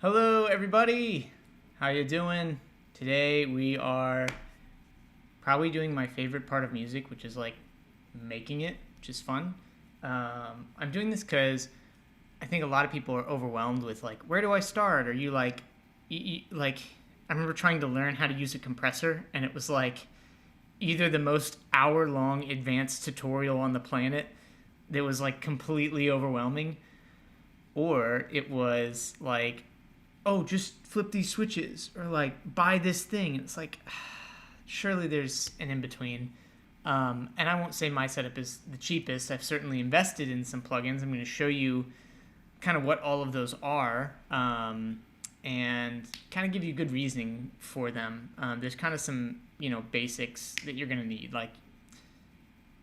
Hello everybody! How you doing? Today we are probably doing my favorite part of music, which is like making it, which is fun. I'm doing this because I think a lot of people are overwhelmed with like, where do I start? Are you like, like, I remember trying to learn how to use a compressor, and it was like either the most hour-long advanced tutorial on the planet that was like completely overwhelming, or it was like, oh, just flip these switches, or like buy this thing. It's like, surely there's an in between. And I won't say my setup is the cheapest. I've certainly invested in some plugins. I'm going to show you kind of what all of those are, and kind of give you good reasoning for them. There's kind of some basics that you're going to need. Like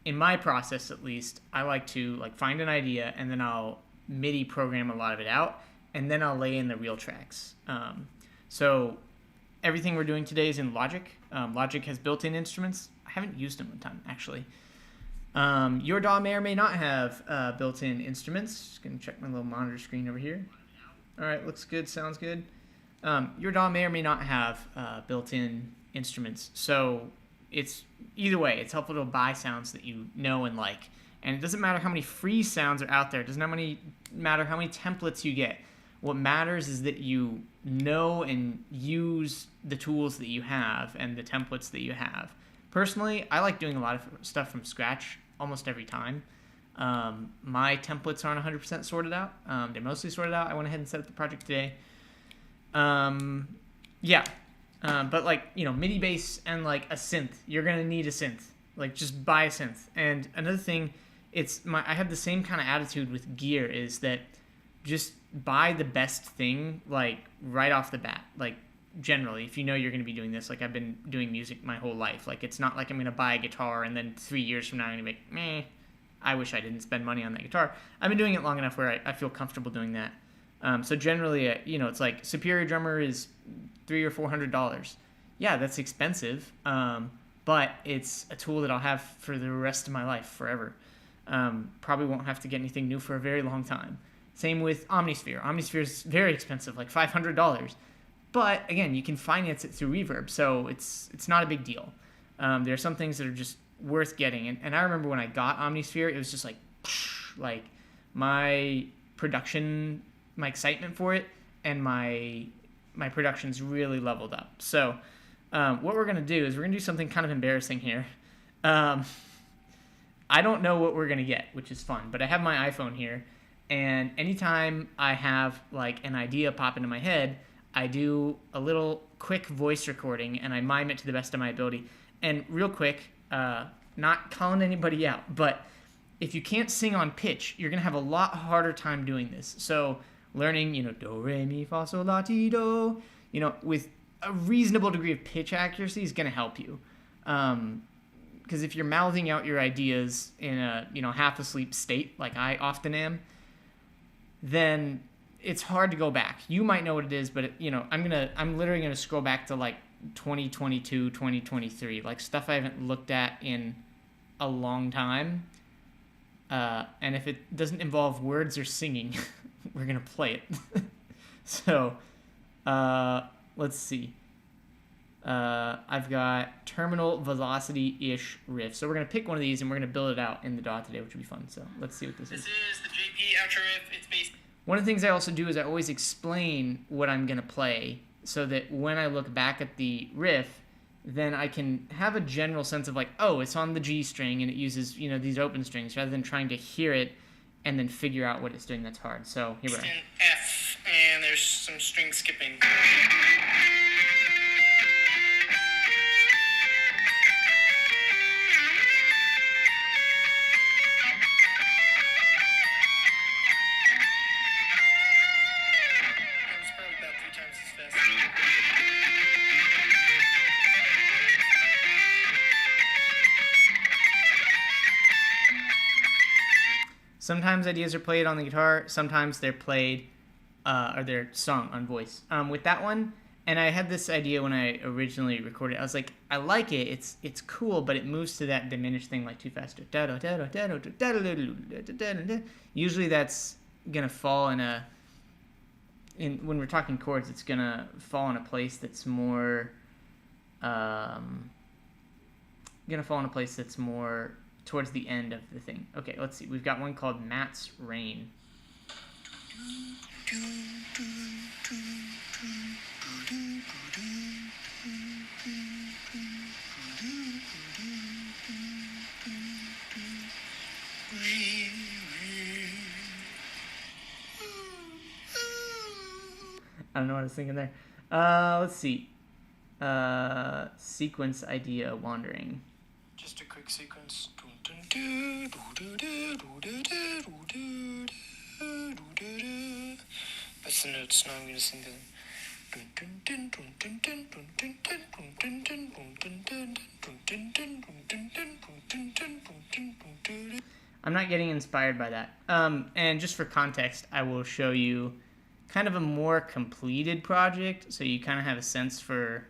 in my process, at least, I like to like find an idea and then I'll MIDI program a lot of it out, and then I'll lay in the real tracks. So everything we're doing today is in Logic. Logic has built-in instruments. I haven't used them a ton, actually. Your DAW may or may not have built-in instruments. Just going to check my little monitor screen over here. All right, looks good, sounds good. Your DAW may or may not have built-in instruments. So it's either way, it's helpful to buy sounds that you know and like. And it doesn't matter how many free sounds are out there. It doesn't matter how many templates you get. What matters is that you know and use the tools that you have and the templates that you have. Personally, I like doing a lot of stuff from scratch almost every time. My templates aren't 100% sorted out. They're mostly sorted out. I went ahead and set up the project today. Yeah. But like, MIDI bass and like a synth, you're going to need a synth. Like just buy a synth. And another thing, I have the same kind of attitude with gear, is that just buy the best thing like right off the bat. Like generally, if you know you're going to be doing this, like I've been doing music my whole life. Like it's not like I'm going to buy a guitar and then 3 years from now I'm going to be like, I wish I didn't spend money on that guitar. I've been doing it long enough where I feel comfortable doing that. So generally, it's like Superior Drummer is $300 or $400. Yeah, that's expensive. But it's a tool that I'll have for the rest of my life, forever. Probably won't have to get anything new for a very long time. Same with Omnisphere. Omnisphere is very expensive, like $500. But again, you can finance it through Reverb, so it's not a big deal. There are some things that are just worth getting. And I remember when I got Omnisphere, it was just like my production, my excitement for it, and my production's really leveled up. So what we're going to do is we're going to do something kind of embarrassing here. I don't know what we're going to get, which is fun, but I have my iPhone here, and anytime I have like an idea pop into my head, I do a little quick voice recording and I mime it to the best of my ability. And real quick, not calling anybody out, but if you can't sing on pitch, you're going to have a lot harder time doing this. So learning, do, re, mi, fa, sol, la, ti, do, with a reasonable degree of pitch accuracy is going to help you. Because if you're mouthing out your ideas in a, half asleep state, like I often am, then it's hard to go back. You might know what it is, but I'm literally going to scroll back to like 2022, 2023, like stuff I haven't looked at in a long time. And if it doesn't involve words or singing, we're going to play it. So, let's see. I've got terminal velocity-ish riff. So we're going to pick one of these and we're going to build it out in the DAW today, which will be fun. So let's see what this is. This is the JP outro riff. It's based... One of the things I also do is I always explain what I'm going to play so that when I look back at the riff, then I can have a general sense of like, oh, it's on the G string and it uses, these open strings, rather than trying to hear it and then figure out what it's doing. That's hard. So here we are. In F, and there's some string skipping. It's probably about 3 times as fast. Sometimes ideas are played on the guitar. Sometimes they're played, or they're sung on voice. With that one, and I had this idea when I originally recorded it. I was like, I like it. It's cool, but it moves to that diminished thing like too fast. Usually that's gonna fall in a when we're talking chords, it's gonna fall in a place that's more towards the end of the thing. Okay, let's see. We've got one called Matt's Rain. I don't know what I was thinking there. Let's see. Sequence idea wandering. Just a quick sequence. That's the notes. Now I'm going to sing them. I'm not getting inspired by that. And just for context, I will show you kind of a more completed project, so you kind of have a sense for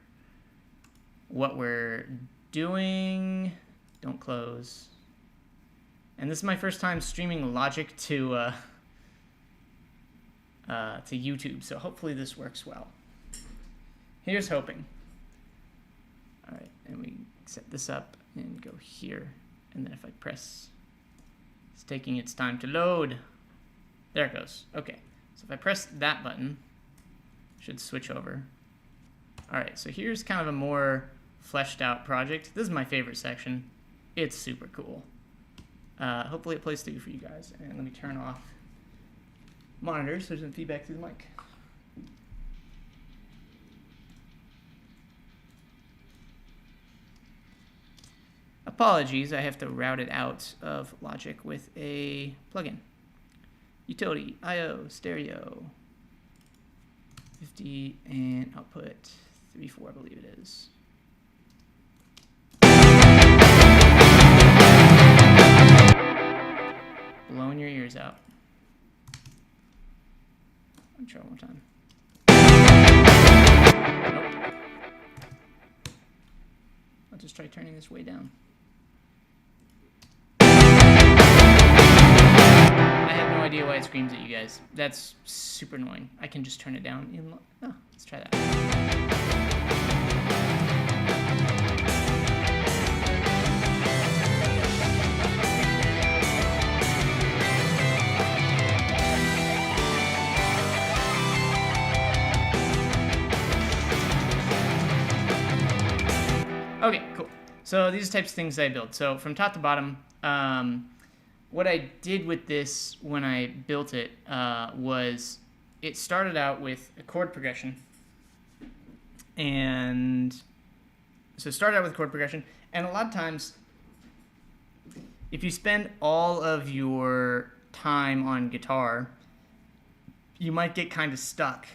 what we're doing. Don't close. And this is my first time streaming Logic to YouTube, so hopefully this works well. Here's hoping. All right, and we set this up and go here, and then if I press, it's taking its time to load. There it goes. Okay, so if I press that button, it should switch over. All right, so here's kind of a more fleshed out project. This is my favorite section. It's super cool. Hopefully it plays through for you guys. And let me turn off monitors so there's no feedback through the mic. Apologies, I have to route it out of Logic with a plugin. Utility, I/O, stereo, 50, and output 3.4, I believe it is. Blowing your ears out. I'll try one more time. Nope. I'll just try turning this way down. I have no idea why it screams at you guys. That's super annoying. I can just turn it down. Oh, let's try that. Okay, cool. So these are types of things I build. So from top to bottom, what I did with this when I built it was it started out with a chord progression. And so it started out with chord progression. And a lot of times, if you spend all of your time on guitar, you might get kind of stuck.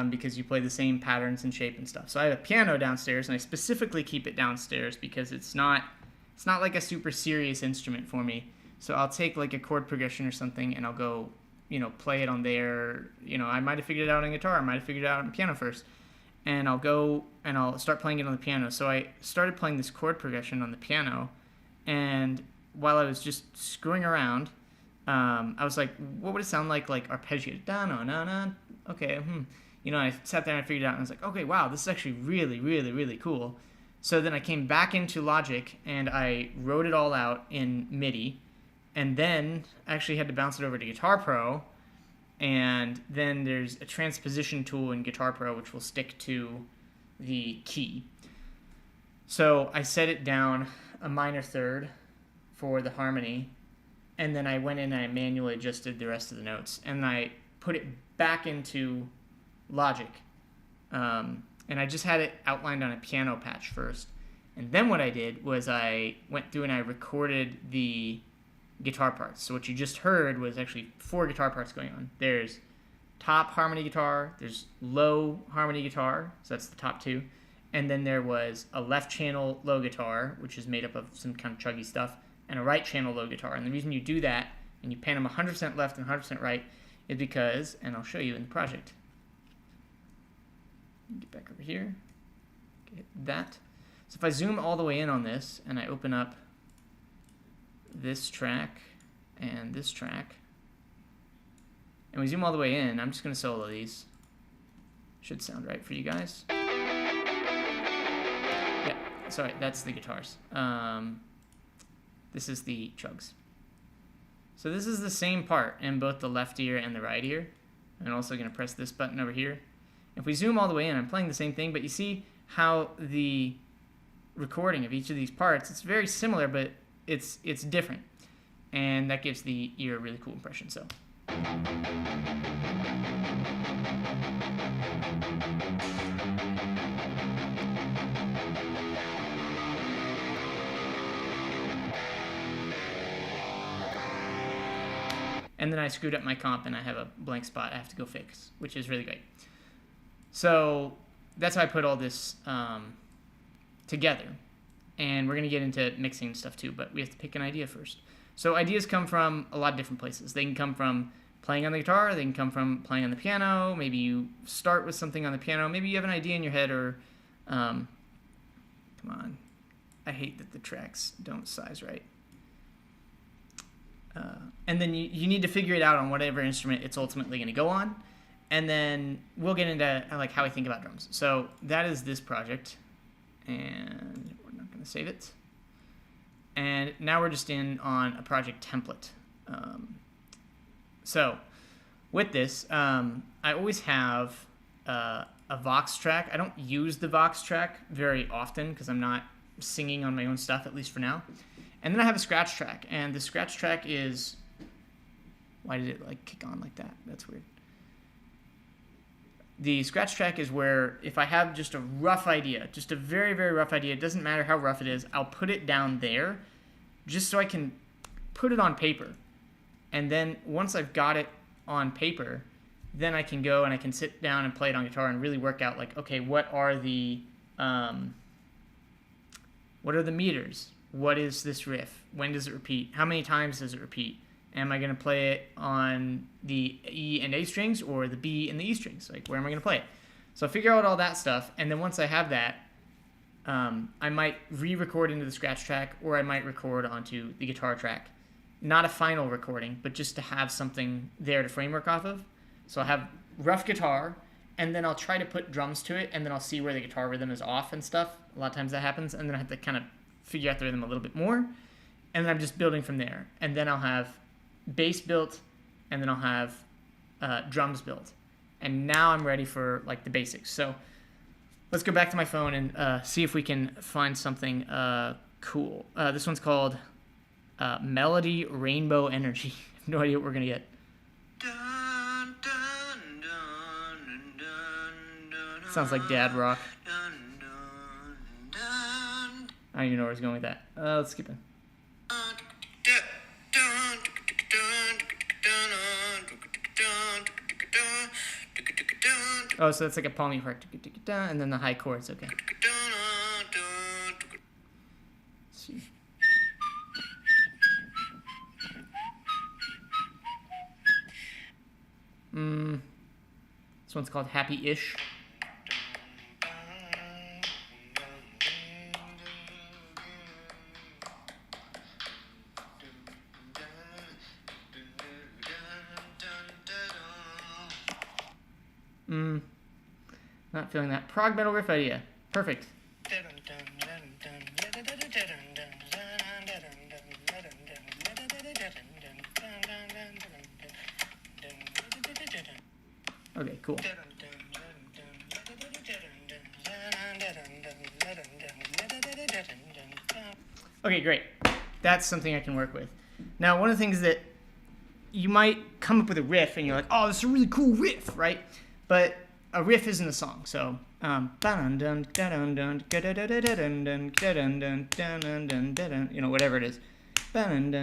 Because you play the same patterns and shape and stuff. So I have a piano downstairs, and I specifically keep it downstairs because it's not like a super serious instrument for me. So I'll take like a chord progression or something, and I'll go, play it on there. I might have figured it out on guitar, I might have figured it out on piano first, and I'll go and I'll start playing it on the piano. So I started playing this chord progression on the piano, and while I was just screwing around, I was like, what would it sound like arpeggio? Da na na na. Okay. I sat there and I figured it out, and I was like, okay, wow, this is actually really, really, really cool. So then I came back into Logic, and I wrote it all out in MIDI, and then actually had to bounce it over to Guitar Pro, and then there's a transposition tool in Guitar Pro which will stick to the key. So I set it down a minor third for the harmony, and then I went in and I manually adjusted the rest of the notes, and I put it back into Logic, and I just had it outlined on a piano patch first, and then what I did was I went through and I recorded the guitar parts. So what you just heard was actually 4 guitar parts going on. There's top harmony guitar, there's low harmony guitar, so that's the top 2, and then there was a left channel low guitar, which is made up of some kind of chuggy stuff, and a right channel low guitar. And the reason you do that, and you pan them 100% left and 100% right, is because, and I'll show you in the project. Get back over here, get that. So if I zoom all the way in on this, and I open up this track and this track, and we zoom all the way in, I'm just going to solo these. Should sound right for you guys. Yeah, sorry, that's the guitars. This is the chugs. So this is the same part in both the left ear and the right ear. I'm also going to press this button over here. If we zoom all the way in, I'm playing the same thing, but you see how the recording of each of these parts, it's very similar, but it's different. And that gives the ear a really cool impression. So. And then I screwed up my comp and I have a blank spot I have to go fix, which is really great. So that's how I put all this together. And we're going to get into mixing stuff too, but we have to pick an idea first. So ideas come from a lot of different places. They can come from playing on the guitar, they can come from playing on the piano, maybe you start with something on the piano, maybe you have an idea in your head, or, come on, I hate that the tracks don't size right. And then you need to figure it out on whatever instrument it's ultimately going to go on. And then we'll get into like how I think about drums. So that is this project. And we're not going to save it. And now we're just in on a project template. So with this, I always have a Vox track. I don't use the Vox track very often because I'm not singing on my own stuff, at least for now. And then I have a scratch track, and the scratch track is, why did it like kick on like that? That's weird. The scratch track is where if I have just a rough idea, just a very, very rough idea, it doesn't matter how rough it is, I'll put it down there just so I can put it on paper. And then once I've got it on paper, then I can go and I can sit down and play it on guitar and really work out like, okay, what are the meters? What is this riff? When does it repeat? How many times does it repeat? Am I going to play it on the E and A strings or the B and the E strings? Like, where am I going to play it? So figure out all that stuff, and then once I have that, I might re-record into the scratch track, or I might record onto the guitar track. Not a final recording, but just to have something there to framework off of. So I'll have rough guitar, and then I'll try to put drums to it, and then I'll see where the guitar rhythm is off and stuff. A lot of times that happens, and then I have to kind of figure out the rhythm a little bit more, and then I'm just building from there. And then I'll have bass built, and then I'll have drums built. And now I'm ready for like the basics. So let's go back to my phone and see if we can find something cool. This one's called Melody Rainbow Energy. I have no idea what we're gonna get. Sounds like dad rock. I don't even know where I was going with that. Let's skip it. Oh, so that's like a palmy part. And then the high chords, okay. Let's see. This one's called Happy-ish. Not feeling that. Prog metal riff idea. Perfect. Okay, cool. Okay, great. That's something I can work with. Now, one of the things that you might come up with a riff and you're like, oh, this is a really cool riff, right? But a riff isn't a song, so you know, whatever it is. And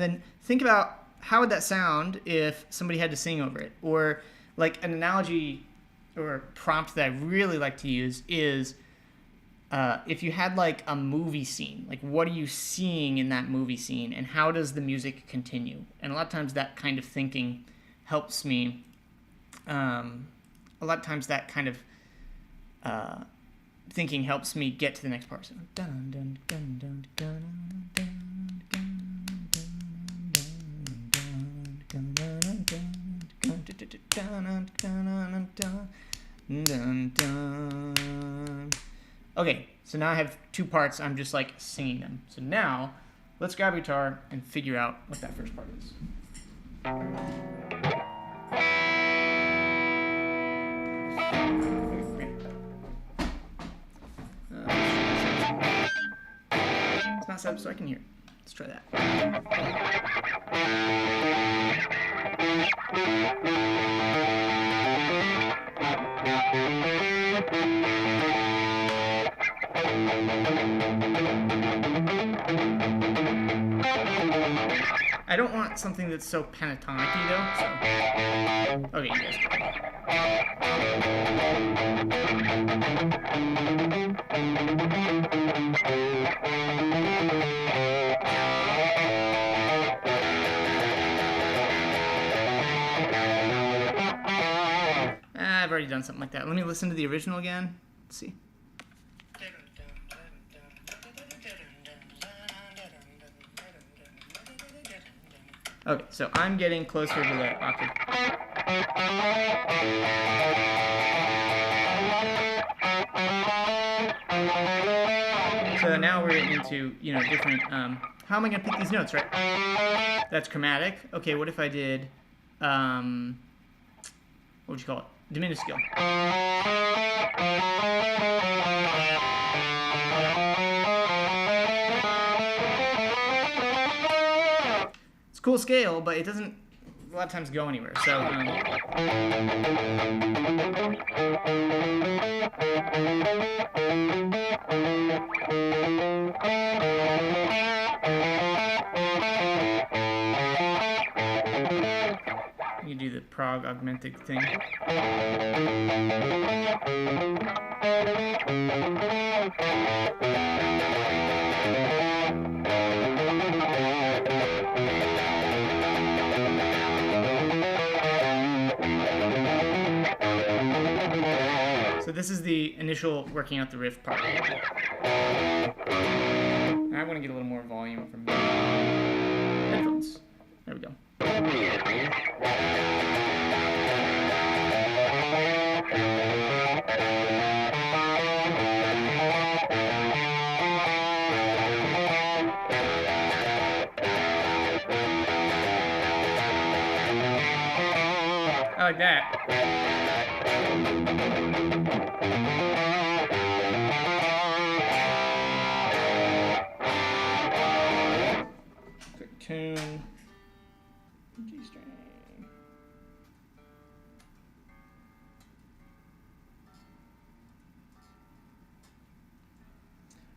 then think about how would that sound if somebody had to sing over it? Or like an analogy or prompt that I really like to use is if you had like a movie scene, like what are you seeing in that movie scene and how does the music continue? And a lot of times that kind of thinking helps me. A lot of times that kind of thinking helps me get to the next part. So, Okay, so now I have two parts. I'm just like singing them. So now let's grab a guitar and figure out what that first part is. It's not set up so I can hear it. Let's try that. I don't want something that's so pentatonic-y though, so... Okay, you guys I've already done something like that. Let me listen to the original again. Let's see. Okay, so I'm getting closer to the octave. So now we're into, different, how am I going to pick these notes, right? That's chromatic. Okay, what if I did, what would you call it? Diminished scale. It's a cool scale, but it doesn't a lot of times go anywhere. So you do the prog augmented thing. So this is the initial working out the riff part. I want to get a little more volume from headphones. There we go. I like that. Quick tune. G string.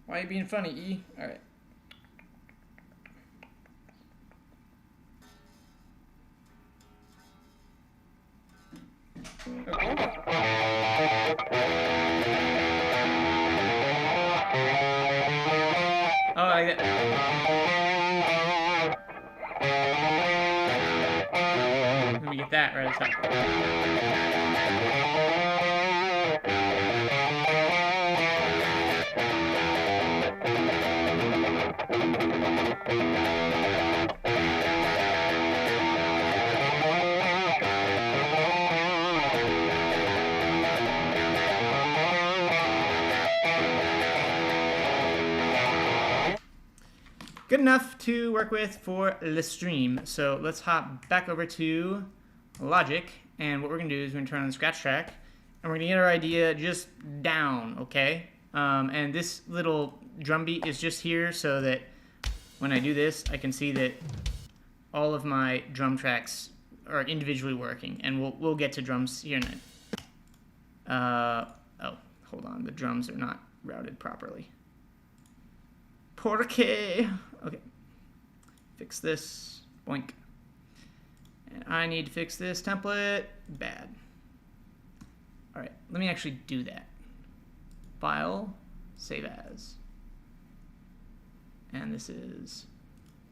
Why are you being funny, E? All right. Oh, I get. Let me get that right at the top. Good enough to work with for the stream. So let's hop back over to Logic, and what we're gonna do is we're gonna turn on the scratch track, and we're gonna get our idea just down, okay? And this little drum beat is just here so that when I do this, I can see that all of my drum tracks are individually working, and we'll get to drums here in a minute. Oh, hold on, the drums are not routed properly. Porque. Okay. Fix this. Boink. And I need to fix this template. Bad. Alright, let me actually do that. File. Save as. And this is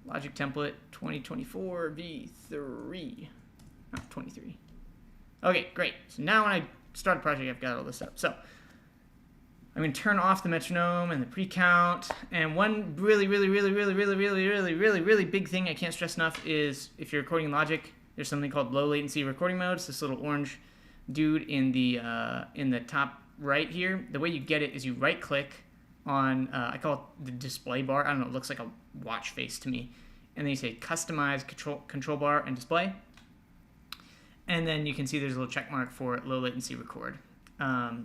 Logic template 2024 v3. Not 23. Okay, great. So now when I start a project, I've got all this up. So I'm going to turn off the metronome and the pre-count. And one really big thing I can't stress enough is if you're recording Logic, there's something called low latency recording mode. It's this little orange dude in the top right here. The way you get it is you right click on, I call it the display bar. I don't know, it looks like a watch face to me. And then you say customize control bar and display. And then you can see there's a little check mark for low latency record.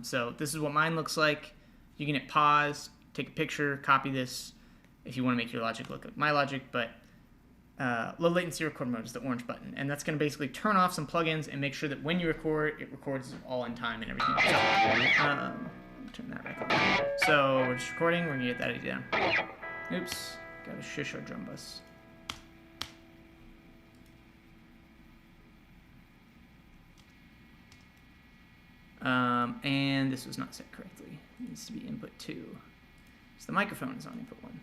So this is what mine looks like. You can hit pause, take a picture, copy this if you want to make your logic look like my logic, but low latency record mode is the orange button. And that's going to basically turn off some plugins and make sure that when you record, it records all in time and everything. So, turn that back on. So we're just recording, we're going to get that idea down. Oops, got to shush our drum bus. And this was not set correctly. It needs to be input 2. So the microphone is on input 1.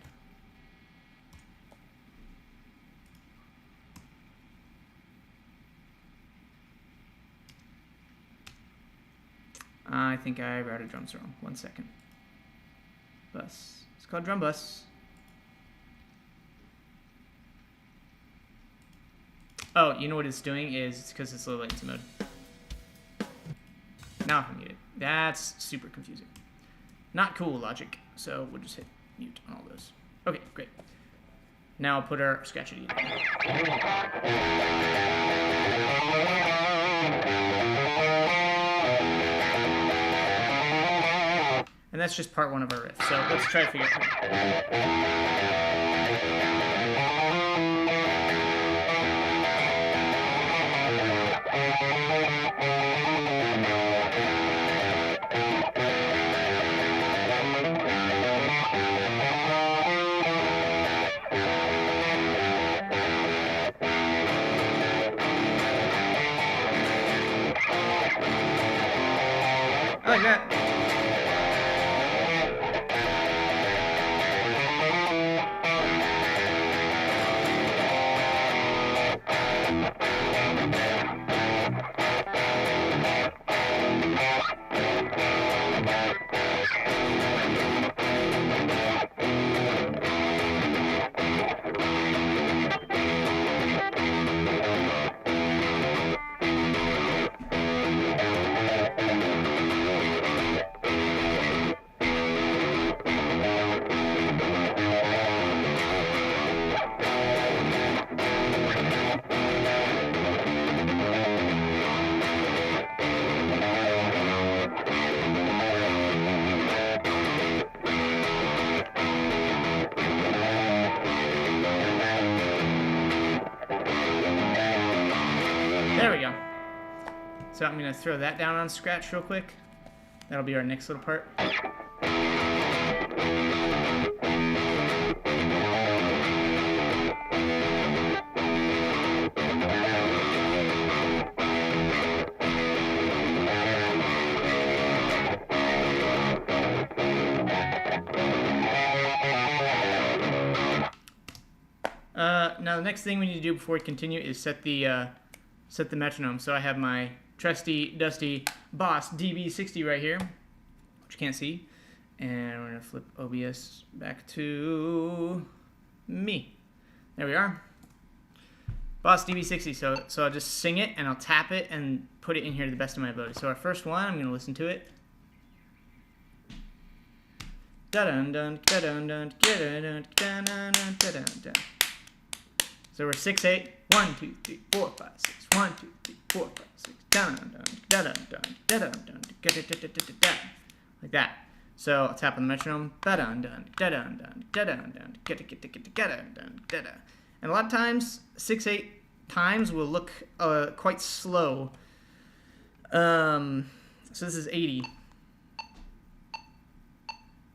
I think I routed drums wrong. 1 second. Bus. It's called drum bus. Oh, you know what it's doing is it's because it's low latency mode. Now I can get it. That's super confusing. Not cool, Logic. So we'll just hit mute on all those. Okay, great. Now I'll put our scratch ID in. And that's just part 1 of our riff. So let's try to figure it out. I like that. There we go. So I'm going to throw that down on Scratch real quick. That'll be our next little part. Now the next thing we need to do before we continue is set the metronome. So I have my trusty, dusty Boss DB60 right here, which you can't see. And we're going to flip OBS back to me. There we are. Boss DB60. So I'll just sing it, and I'll tap it and put it in here to the best of my ability. So our first one, I'm going to listen to it. Da-dun-dun, da-dun-dun, da-dun-dun, da-dun-dun, da-dun-dun. So we're 6/8. 1, 2, 3, 4, 5, 6. 1, 2, 3, 4, 5, 6. Dun dun dun dun dun dun dun, like that. So I'll tap on the metronome. Dun dun dun dun dun dun dun. And a lot of times, 6/8 times will look quite slow. So this is 80.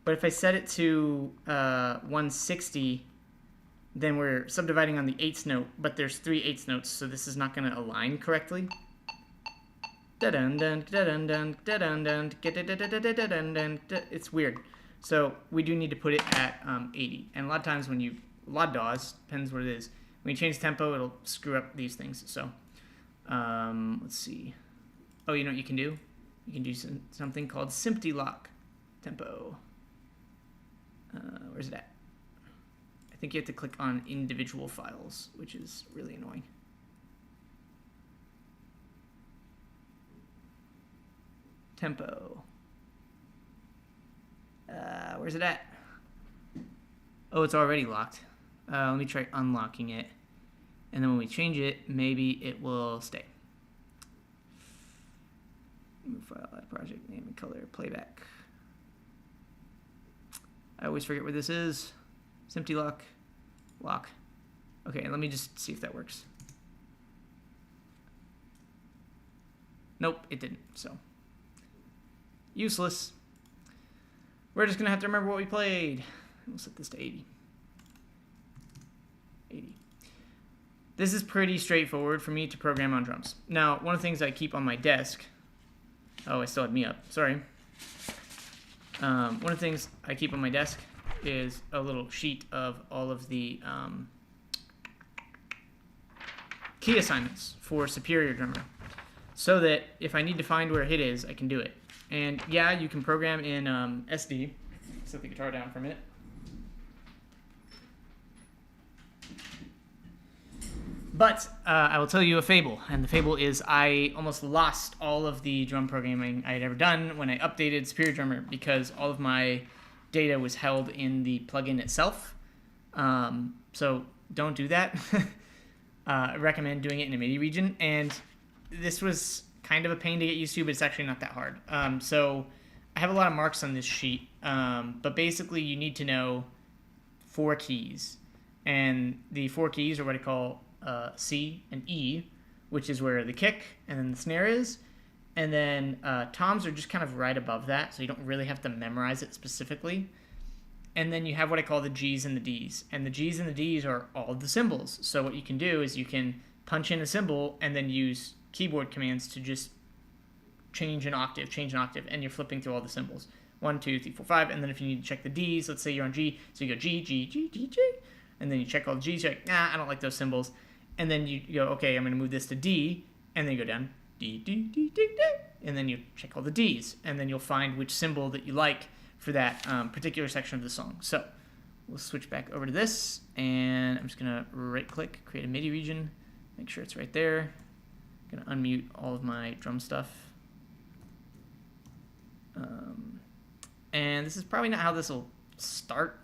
But if I set it to 160. Then we're subdividing on the 8th note, but there's 3 8th notes, so this is not going to align correctly. It's weird. So we do need to put it at 80. And a lot of times when a lot of DAWs, depends what it is, when you change tempo, it'll screw up these things. So let's see. Oh, you know what you can do? You can do something called SMPTE lock tempo. Where's it at? I think you have to click on individual files, which is really annoying. tempo. Where's it at? Oh, it's already locked. Let me try unlocking it. And then when we change it, maybe it will stay. Move file, add project, name and color, playback. I always forget where this is. Empty lock. Lock. Okay, let me just see if that works. Nope, it didn't, so. Useless. We're just gonna have to remember what we played. We'll set this to 80. 80. This is pretty straightforward for me to program on drums. Now, one of the things I keep on my desk. Oh, I still had me up. Sorry. One of the things I keep on my desk is a little sheet of all of the key assignments for Superior Drummer, so that if I need to find where a hit is, I can do it. And yeah, you can program in SD. Set the guitar down for a minute. But I will tell you a fable, and the fable is I almost lost all of the drum programming I had ever done when I updated Superior Drummer, because all of my data was held in the plugin itself. So don't do that. I recommend doing it in a MIDI region, and this was kind of a pain to get used to, but it's actually not that hard. So I have a lot of marks on this sheet, but basically you need to know 4 keys, and the 4 keys are what I call C and E, which is where the kick and then the snare is, and then toms are just kind of right above that, so you don't really have to memorize it specifically. And then you have what I call the G's and the D's, and the G's and the D's are all of the cymbals. So what you can do is you can punch in a cymbal and then use keyboard commands to just change an octave, and you're flipping through all the cymbals. 1, 2, 3, 4, 5, and then if you need to check the D's, let's say you're on G, so you go G, G, G, G, G, and then you check all the G's, you're like, nah, I don't like those cymbals. And then you go, okay, I'm going to move this to D, and then you go down, D, D, D, D, D, and then you check all the D's, and then you'll find which cymbal that you like for that particular section of the song. So we'll switch back over to this, and I'm just going to right-click, create a MIDI region, make sure it's right there. I'm going to unmute all of my drum stuff. And this is probably not how this will start,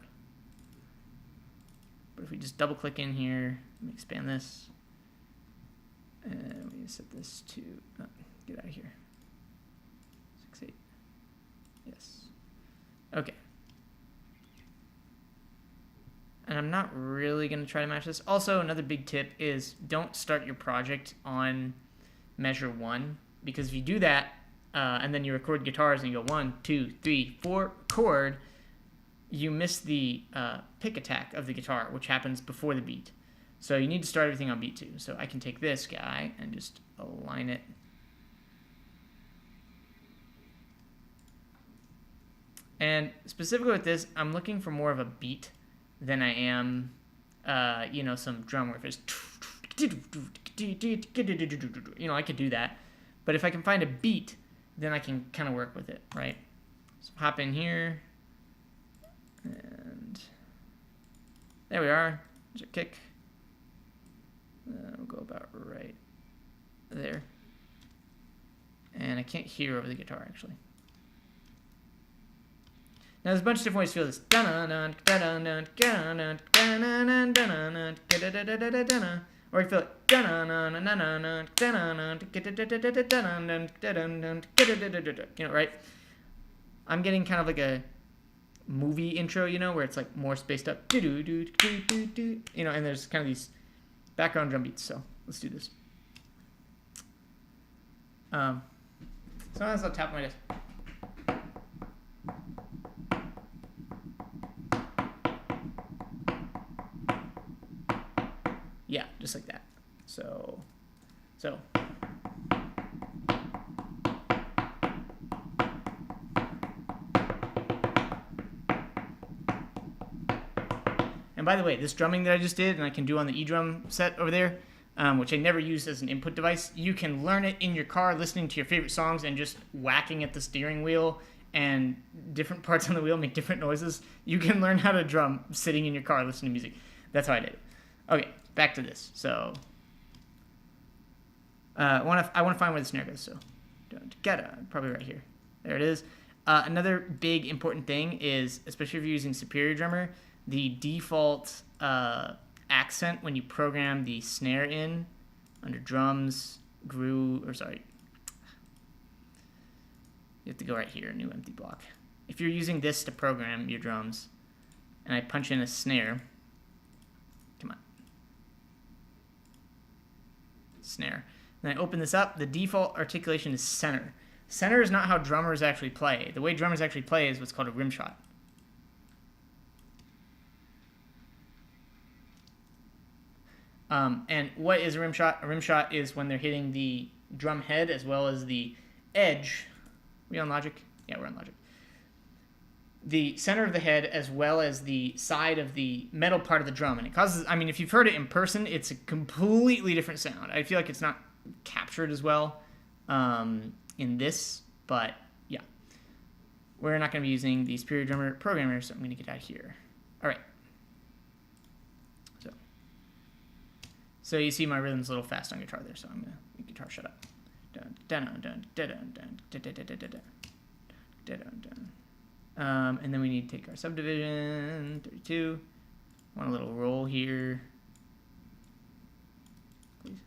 but if we just double-click in here, let me expand this, and we set this to, get out of here, 6, 8, yes, okay. And I'm not really going to try to match this. Also, another big tip is don't start your project on measure 1, because if you do that, and then you record guitars and you go 1, 2, 3, 4, chord, you miss the pick attack of the guitar, which happens before the beat. So you need to start everything on beat 2. So I can take this guy and just align it. And specifically with this, I'm looking for more of a beat than I am, some drum where it's, I could do that. But if I can find a beat, then I can kind of work with it, right? So hop in here, and there we are. There's a kick. We'll go about right there. And I can't hear over the guitar, actually. Now, there's a bunch of different ways to feel this. Or you feel it. Right? I'm getting kind of like a movie intro, where it's like more spaced up. And there's kind of these background drum beats. So let's do this. Sometimes I'll tap my desk. Yeah, just like that. So. And by the way, this drumming that I just did, and I can do on the eDrum set over there, which I never use as an input device, you can learn it in your car listening to your favorite songs and just whacking at the steering wheel, and different parts on the wheel make different noises. You can learn how to drum sitting in your car listening to music. That's how I did it. Okay, back to this. So I want to find where the snare goes. So probably right here. There it is. Another big important thing is, especially if you're using Superior Drummer, the default accent when you program the snare in under drums, groove, or sorry, you have to go right here, new empty block. If you're using this to program your drums, and I punch in a snare, come on, snare, and I open this up, the default articulation is center. Center is not how drummers actually play. The way drummers actually play is what's called a rim shot. And what is a rim shot? A rim shot is when they're hitting the drum head as well as the edge. Are we on Logic? Yeah, we're on Logic. The center of the head as well as the side of the metal part of the drum. And it causes, I mean, if you've heard it in person, it's a completely different sound. I feel like it's not captured as well in this, but yeah. We're not going to be using the Superior Drummer programmer, so I'm going to get out here. All right. So you see my rhythm's a little fast on guitar there, so I'm going to make guitar shut up. And then we need to take our subdivision, 32. Want a little roll here. Please.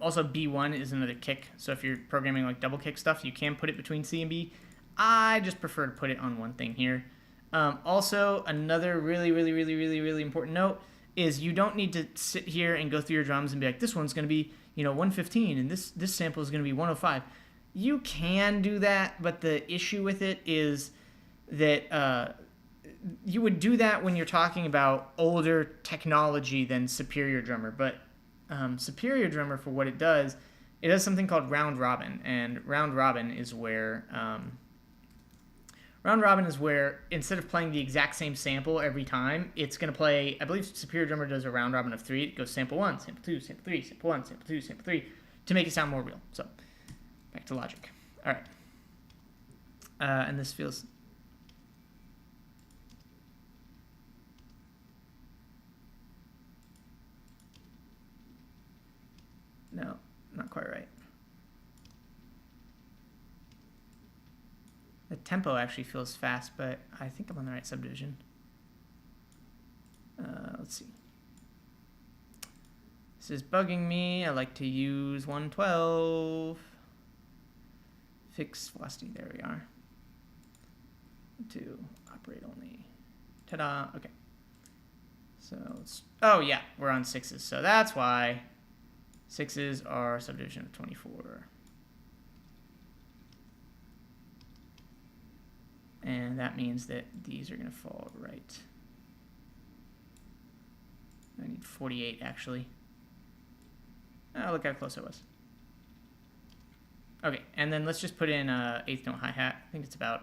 Also, B1 is another kick. So if you're programming like double kick stuff, you can put it between C and B. I just prefer to put it on one thing here. Also, another really important note is you don't need to sit here and go through your drums and be like, this one's going to be, 115 and this sample is going to be 105. You can do that, but the issue with it is that you would do that when you're talking about older technology than Superior Drummer. But Superior Drummer, for what it does something called round robin, and round robin is where instead of playing the exact same sample every time, it's going to play, I believe Superior Drummer does a round robin of 3. It goes sample 1, sample 2, sample 3, sample 1, sample 2, sample 3, to make it sound more real. So, back to Logic. All right. And this feels... No, not quite right. The tempo actually feels fast, but I think I'm on the right subdivision. Let's see. This is bugging me. I like to use 112. Fix velocity. There we are. To operate only. Ta-da. Okay. So let's... Oh, yeah. We're on 6s. So that's why 6s are subdivision of 24. And that means that these are going to fall right. I need 48, actually. Oh, look how close I was. Okay, and then let's just put in eighth note hi-hat. I think it's about...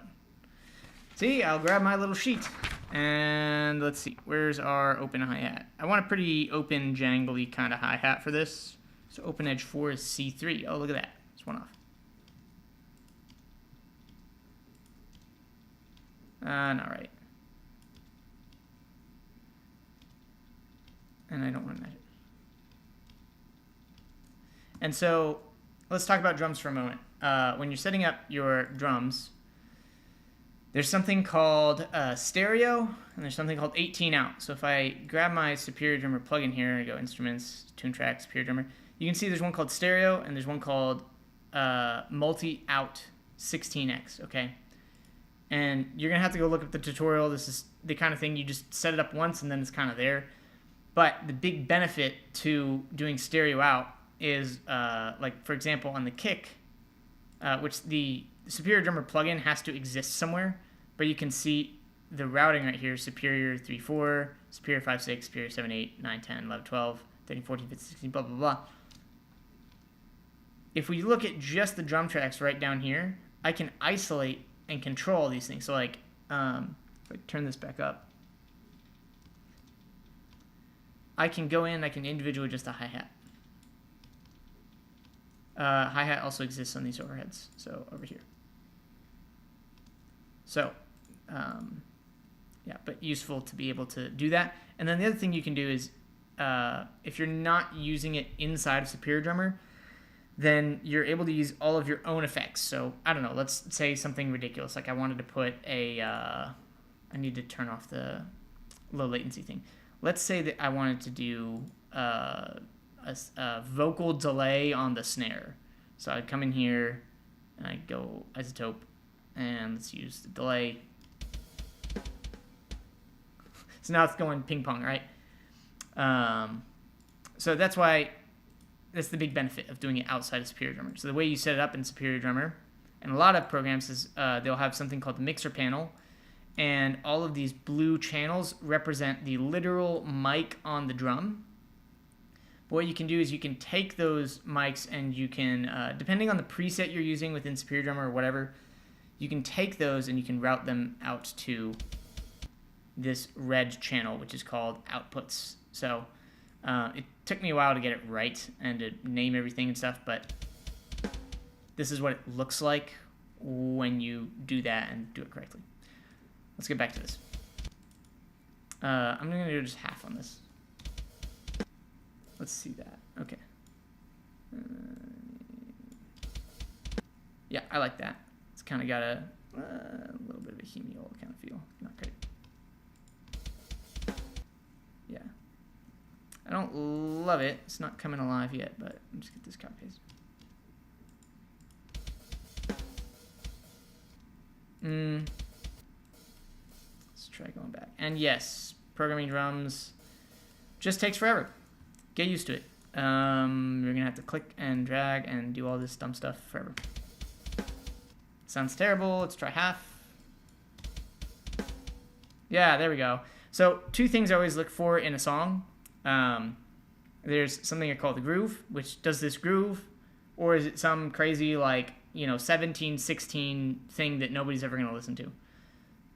See, I'll grab my little sheet. And let's see, where's our open hi-hat? I want a pretty open, jangly kind of hi-hat for this. So open edge 4 is C3. Oh, look at that. It's one off. Not right. And I don't want to match it. And so let's talk about drums for a moment. When you're setting up your drums, there's something called stereo, and there's something called 18 out. So if I grab my Superior Drummer plugin here and go Instruments, Tune Tracks, Superior Drummer, you can see there's one called stereo, and there's one called multi-out 16x, okay? And you're going to have to go look up the tutorial. This is the kind of thing you just set it up once and then it's kind of there. But the big benefit to doing stereo out is, like, for example, on the kick, which the Superior Drummer plugin has to exist somewhere, but you can see the routing right here, Superior 3-4, Superior 5-6, Superior 7-8, 9-10, 11-12, 13-14, 15-16, blah, blah, blah. If we look at just the drum tracks right down here, I can isolate and control these things. So like, if I turn this back up, I can go in, I can individually adjust the hi-hat. Hi-hat also exists on these overheads, so over here. So, yeah, but useful to be able to do that. And then the other thing you can do is if you're not using it inside of Superior Drummer, then you're able to use all of your own effects. So I don't know, let's say something ridiculous. Like I wanted to put I need to turn off the low latency thing. Let's say that I wanted to do a vocal delay on the snare. So I'd come in here and I'd go isotope and let's use the delay. So now it's going ping pong, right? So that's the big benefit of doing it outside of Superior Drummer. So the way you set it up in Superior Drummer, and a lot of programs is they'll have something called the mixer panel, and all of these blue channels represent the literal mic on the drum. But what you can do is you can take those mics and you can, depending on the preset you're using within Superior Drummer or whatever, you can take those and you can route them out to this red channel, which is called outputs. So it took me a while to get it right and to name everything and stuff, but this is what it looks like when you do that and do it correctly. Let's get back to this. I'm going to do just half on this. Let's see that. Okay. Yeah, I like that. It's kind of got a little bit of a hemiol kind of feel. Not great. Yeah. I don't love it. It's not coming alive yet, but I'll just get this copy paste. Let's try going back. And yes, programming drums just takes forever. Get used to it. You're gonna have to click and drag and do all this dumb stuff forever. Sounds terrible. Let's try half. Yeah, there we go. So 2 things I always look for in a song. There's something I call the groove, which does this groove, or is it some crazy 17/16 thing that nobody's ever gonna listen to?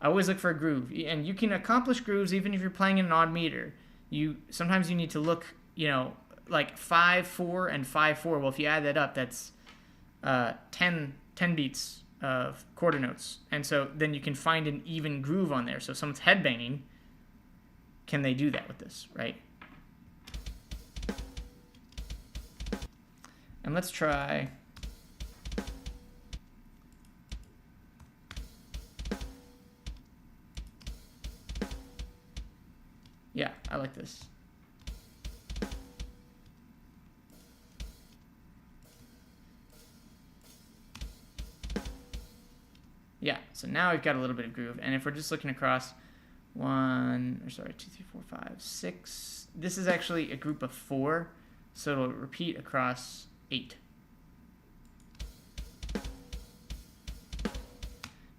I always look for a groove, and you can accomplish grooves even if you're playing in an odd meter. Sometimes you need to look, like 5/4 and 5/4. Well, if you add that up, that's 10 beats of quarter notes, and so then you can find an even groove on there. So if someone's headbanging, can they do that with this, right? And let's try. Yeah, I like this. Yeah, so now we've got a little bit of groove. And if we're just looking across 2, 3, 4, 5, 6. This is actually a group of 4, so it'll repeat across 8.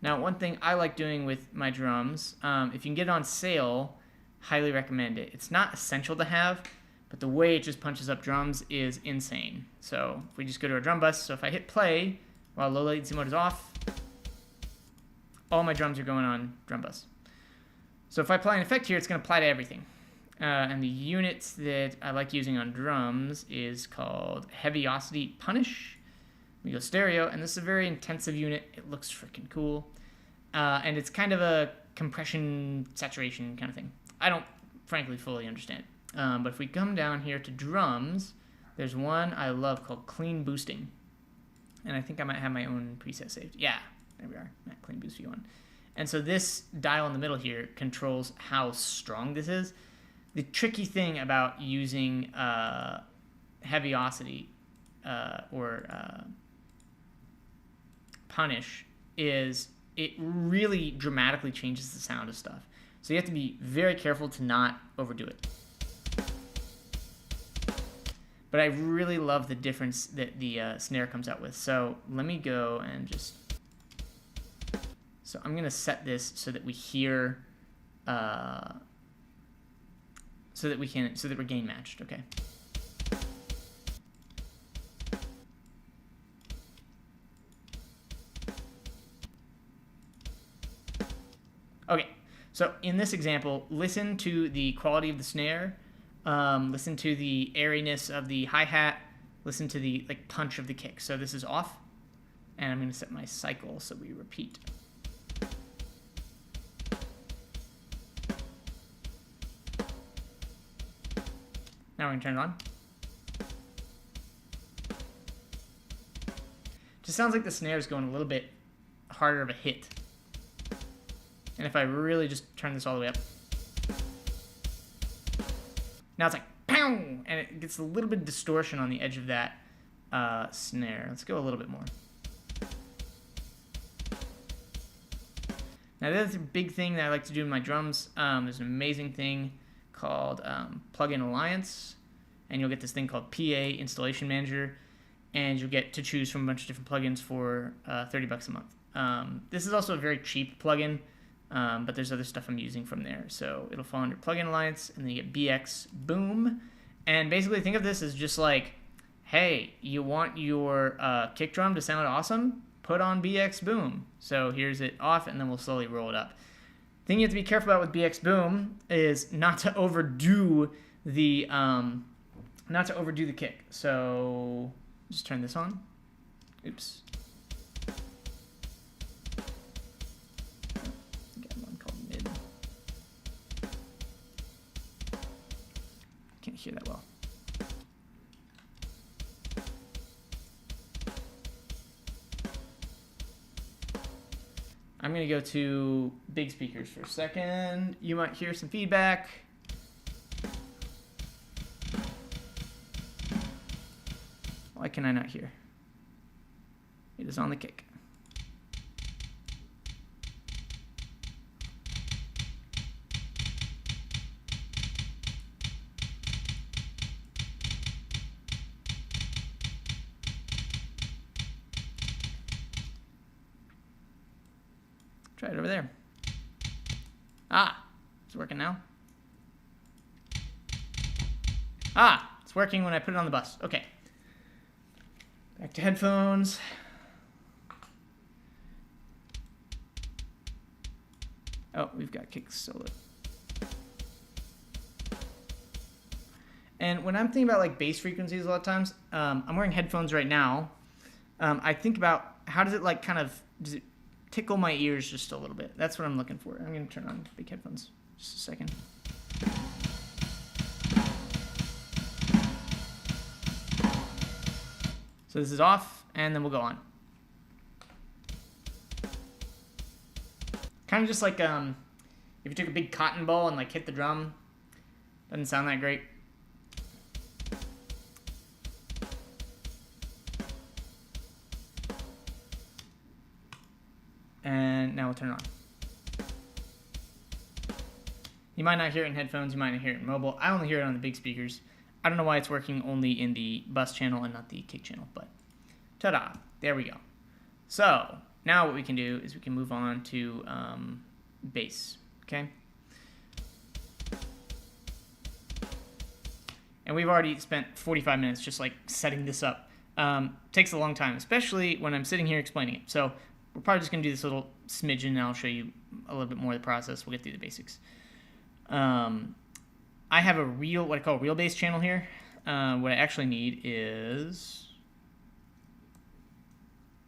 Now, one thing I like doing with my drums, if you can get it on sale, highly recommend it. It's not essential to have, but the way it just punches up drums is insane. So if we just go to our drum bus, so if I hit play while low latency mode is off, all my drums are going on drum bus. So if I apply an effect here, it's going to apply to everything. And the units that I like using on drums is called Heaviosity Punish. We go stereo, and this is a very intensive unit. It looks freaking cool. And it's kind of a compression saturation kind of thing. I don't, frankly, fully understand it. But if we come down here to drums, there's one I love called Clean Boosting. And I think I might have my own preset saved. Yeah, there we are, that Clean Boost V1. And so this dial in the middle here controls how strong this is. The tricky thing about using Heaviosity or Punish is it really dramatically changes the sound of stuff. So you have to be very careful to not overdo it. But I really love the difference that the snare comes out with. So let me go and just... So I'm going to set this so that we hear... so that we're gain matched, okay? Okay, so in this example, listen to the quality of the snare, listen to the airiness of the hi-hat, listen to the punch of the kick. So this is off, and I'm going to set my cycle so we repeat. Now we're gonna turn it on. Just sounds like the snare is going a little bit harder of a hit. And if I really just turn this all the way up, now it's like pow, and it gets a little bit of distortion on the edge of that snare. Let's go a little bit more. Now the other big thing that I like to do in my drums, there's an amazing thing called Plugin Alliance, and you'll get this thing called PA Installation Manager, and you'll get to choose from a bunch of different plugins for $30 a month. This is also a very cheap plugin, but there's other stuff I'm using from there. So it'll fall under Plugin Alliance, and then you get BX Boom. And basically think of this as just like, hey, you want your kick drum to sound awesome? Put on BX Boom. So here's it off, and then we'll slowly roll it up. The thing you have to be careful about with BX Boom is not to overdo the kick. So just turn this on. Oops. Got one called mid. Can't hear that well. I'm going to go to big speakers for a second. You might hear some feedback. Why can I not hear? It is on the kick. Try it over there. Ah, it's working now. Ah, it's working when I put it on the bus. Okay. Back to headphones. Oh, we've got kick solo. And when I'm thinking about like bass frequencies a lot of times, I'm wearing headphones right now. I think about how does it like kind of, does it tickle my ears just a little bit? That's what I'm looking for. I'm going to turn on big headphones just a second. So this is off, and then we'll go on. Kind of just like if you took a big cotton ball and like hit the drum. Doesn't sound that great. And now we'll turn it on. You might not hear it in headphones, you might not hear it in mobile. I only hear it on the big speakers. I don't know why it's working only in the bus channel and not the kick channel, but ta-da, there we go. So now what we can do is we can move on to bass, okay? And we've already spent 45 minutes just like setting this up. Takes a long time, especially when I'm sitting here explaining it. So we're probably just gonna do this little smidgen and I'll show you a little bit more of the process. We'll get through the basics. I have a what I call a real bass channel here. What I actually need is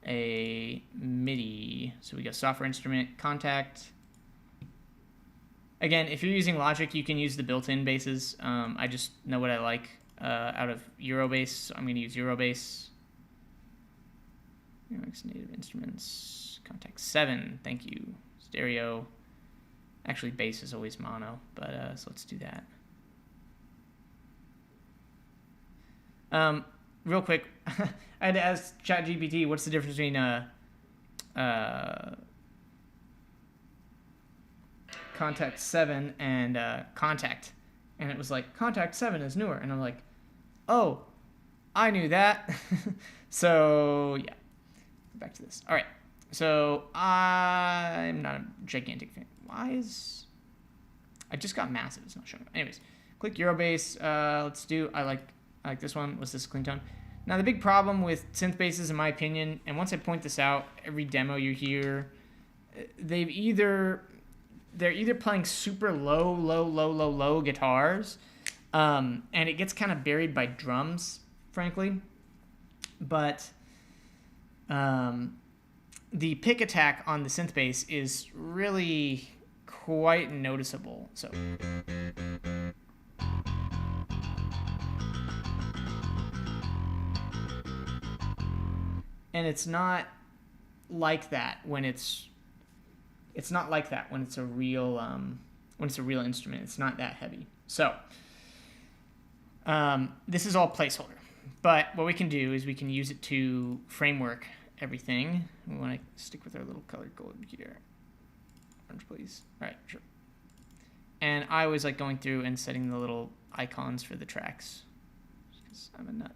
a MIDI. So we got software instrument, contact. Again, if you're using Logic, you can use the built-in basses. I just know what I like out of Eurobass, so I'm going to use Eurobass. Native Instruments, contact 7, thank you. Stereo. Actually, bass is always mono, but so let's do that. Real quick, I had to ask ChatGPT what's the difference between Contact 7 and Contact, and it was like Contact 7 is newer, and I'm like, oh, I knew that. So yeah, back to this. All right, so I'm not a gigantic fan. Why is I just got massive? It's not showing up. Anyways, click Eurobass. Let's do. I like this one. What's this clean tone? Now the big problem with synth basses, in my opinion, and once I point this out, every demo you hear, they're either playing super low guitars, and it gets kind of buried by drums, frankly. But the pick attack on the synth bass is really quite noticeable. So And it's not like that when it's not like that when it's a real instrument. It's not that heavy. So this is all placeholder. But what we can do is we can use it to framework everything. We want to stick with our little colored gold here. Orange, please. All right, sure. And I always like going through and setting the little icons for the tracks. Because I'm a nut.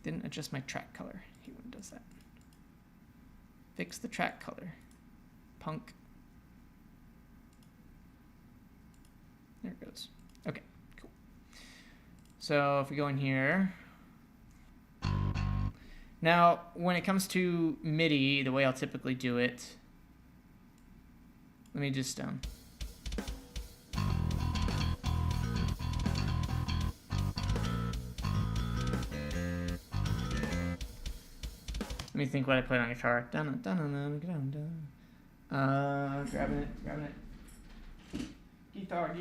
Didn't adjust my track color. I hate when it does that. Fix the track color. Punk. There it goes. Okay, cool. So if we go in here. Now, when it comes to MIDI, the way I'll typically do it, let me just let me think what I played on guitar. Grabbing it. Guitar.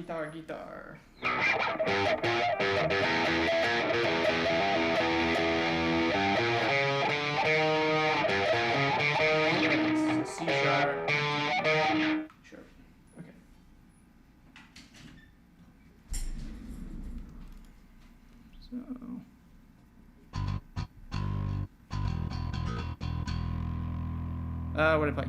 C sharp. Sure. Okay. So. What did I play?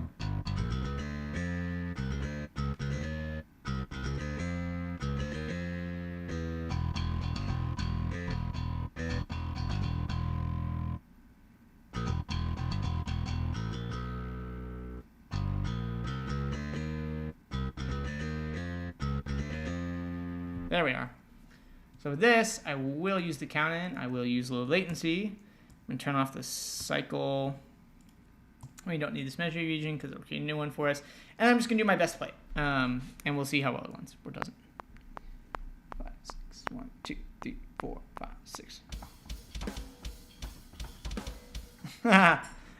There we are. So with this, I will use the count in. I will use low latency. I'm going to turn off the cycle. We don't need this measure region because it'll create a new one for us. And I'm just going to do my best to play. And we'll see how well it runs or doesn't. 5, 6, 1, 2, 3, 4, 5, 6.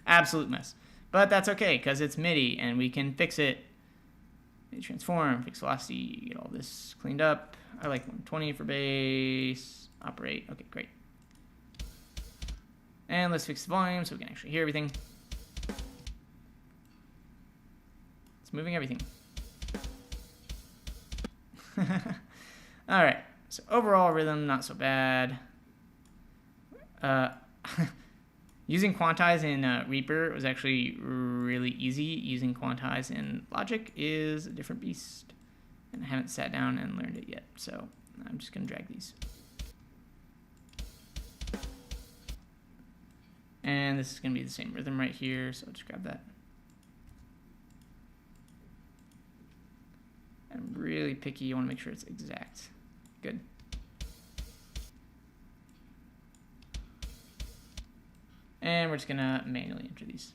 Absolute mess. But that's okay because it's MIDI and we can fix it. MIDI transform, fix velocity, get all this cleaned up. I like 120 for bass. Operate. Okay, great. And let's fix the volume so we can actually hear everything. It's moving everything. All right. So overall rhythm, not so bad. Using Quantize in Reaper was actually really easy. Using Quantize in Logic is a different beast. And I haven't sat down and learned it yet. So I'm just going to drag these. And this is going to be the same rhythm right here. So I'll just grab that. I'm really picky. I want to make sure it's exact. Good. And we're just going to manually enter these.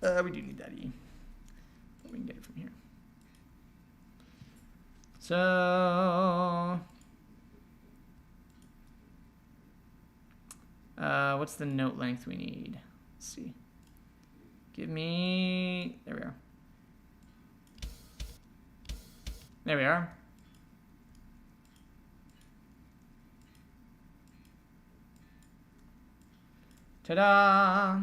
We do need that E. But we can get it from here. So, what's the note length we need? Let's see. Give me, there we are. There we are. Ta-da!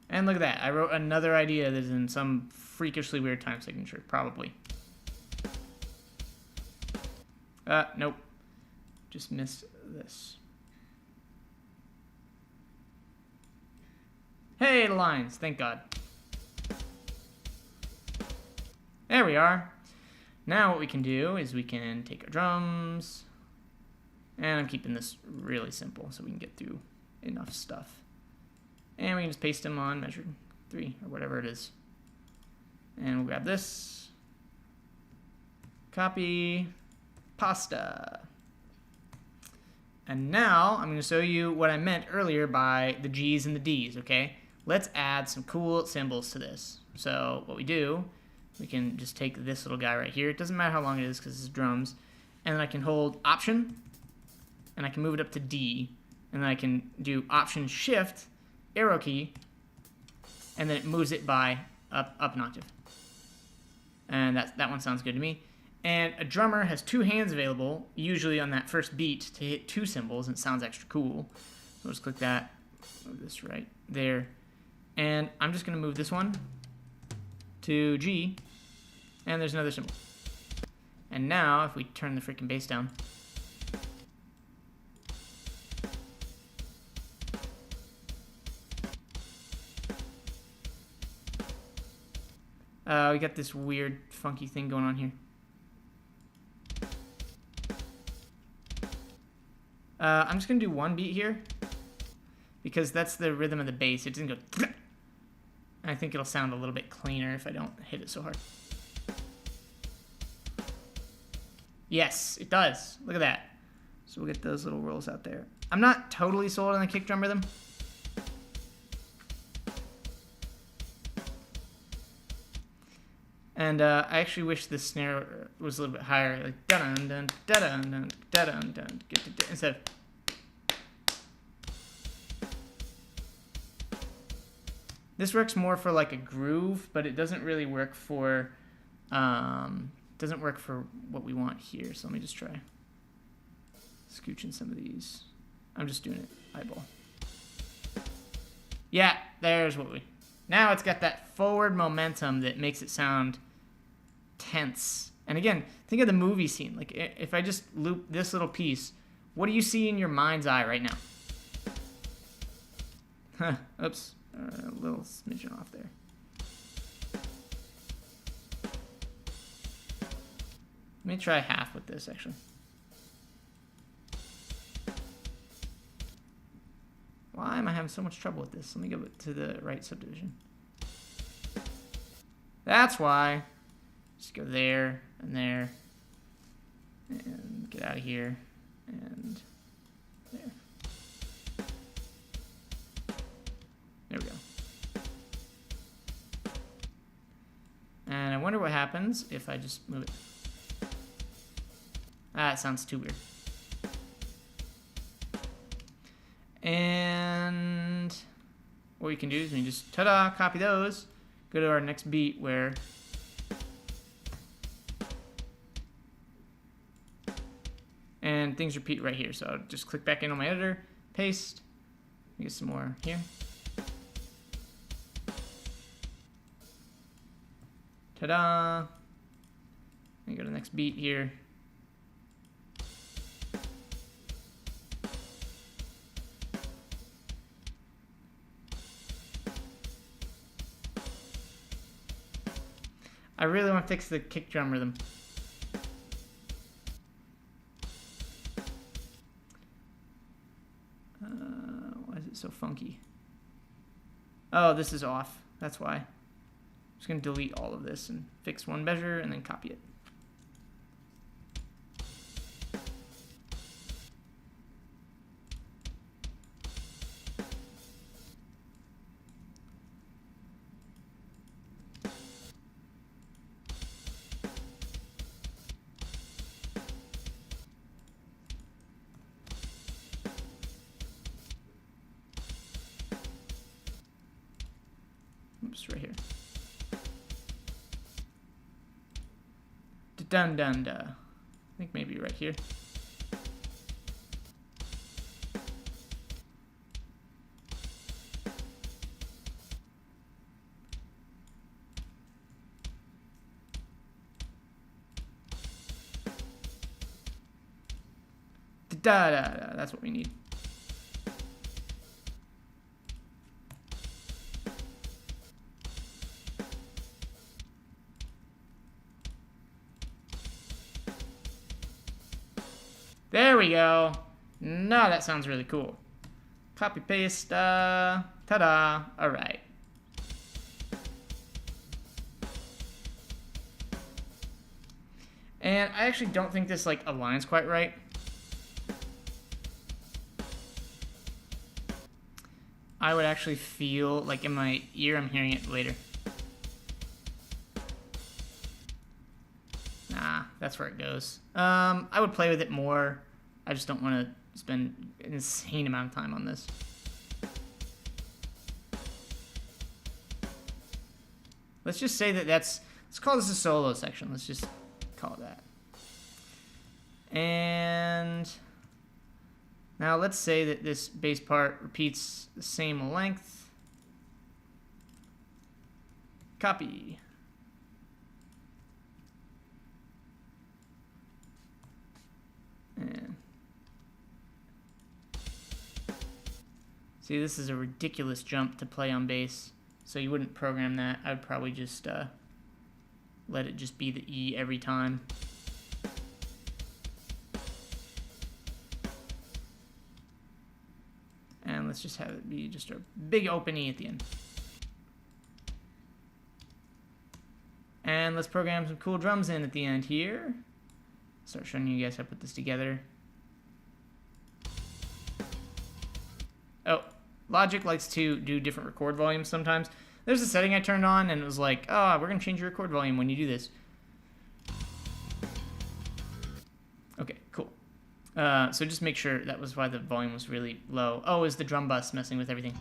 And look at that. I wrote another idea that is in some freakishly weird time signature, probably. Nope. Just missed this. Hey, the lines. Thank God. There we are. Now what we can do is we can take our drums. And I'm keeping this really simple so we can get through enough stuff. And we can just paste them on measured 3 or whatever it is. And we'll grab this. Copy. Pasta. And now I'm going to show you what I meant earlier by the G's and the D's, okay? Let's add some cool symbols to this. So what we do, we can just take this little guy right here. It doesn't matter how long it is because it's drums. And then I can hold Option, and I can move it up to D. And then I can do Option Shift, arrow key, and then it moves it by up an octave. And that one sounds good to me. And a drummer has 2 hands available, usually on that first beat, to hit 2 cymbals, and it sounds extra cool. So we'll just click that, move this right there. And I'm just going to move this one to G, and there's another cymbal. And now, if we turn the freaking bass down, we got this weird, funky thing going on here. I'm just going to do 1 beat here, because that's the rhythm of the bass. It doesn't go... And I think it'll sound a little bit cleaner if I don't hit it so hard. Yes, it does. Look at that. So we'll get those little rolls out there. I'm not totally sold on the kick drum rhythm. And I actually wish the snare was a little bit higher, like dun dun dun dun dun dun, instead of. This works more for like a groove, but it doesn't really work for what we want here. So let me just try scooching some of these. I'm just doing it eyeball. Yeah, there's what we. Now it's got that forward momentum that makes it sound tense. And again, think of the movie scene. Like if I just loop this little piece, what do you see in your mind's eye right now? Huh, oops, a little smidgen off there. Let me try half with this actually. Why am I having so much trouble with this? Let me go to the right subdivision. That's why. Just go there and there. And get out of here. And there. There we go. And I wonder what happens if I just move it. Ah, it sounds too weird. And what we can do is we can just ta-da, copy those, go to our next beat where and things repeat right here. So I'll just click back in on my editor, paste, get some more here. Ta-da. Let me go to the next beat here. I really want to fix the kick drum rhythm. Why is it so funky? Oh, this is off. That's why. I'm just going to delete all of this and fix one measure and then copy it. Oops, right here. Dun dun dun. I think maybe right here. Da da da. That's what we need. There we go. Now that sounds really cool. Copy paste. Ta-da. All right. And I actually don't think this like aligns quite right. I would actually feel like in my ear I'm hearing it later. Nah, that's where it goes. I would play with it more. I just don't want to spend an insane amount of time on this. Let's just say that let's call this a solo section. Let's just call it that. And now let's say that this bass part repeats the same length. Copy. And see, this is a ridiculous jump to play on bass, so you wouldn't program that. I would probably just let it just be the E every time. And let's just have it be just a big open E at the end. And let's program some cool drums in at the end here. Start showing you guys how to put this together. Oh, Logic likes to do different record volumes sometimes. There's a setting I turned on and it was like, oh, we're going to change your record volume when you do this. Okay, cool. So just make sure that was why the volume was really low. Oh, is the drum bus messing with everything.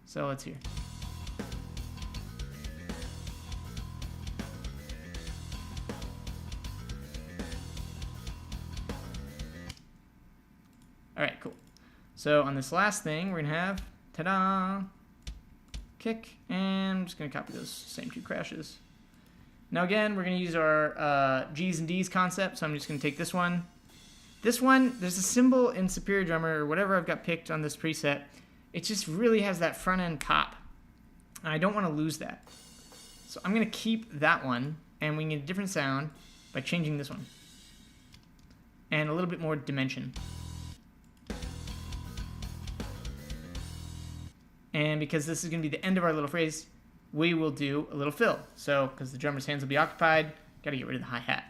So let's hear. All right, cool. So on this last thing, we're gonna have, ta-da, kick, and I'm just gonna copy those same two crashes. Now again, we're gonna use our G's and D's concept, so I'm just gonna take this one. This one, there's a symbol in Superior Drummer, or whatever I've got picked on this preset. It just really has that front end pop, and I don't wanna lose that. So I'm gonna keep that one, and we can get a different sound by changing this one. And a little bit more dimension. And because this is going to be the end of our little phrase, we will do a little fill. So, because the drummer's hands will be occupied, got to get rid of the hi-hat.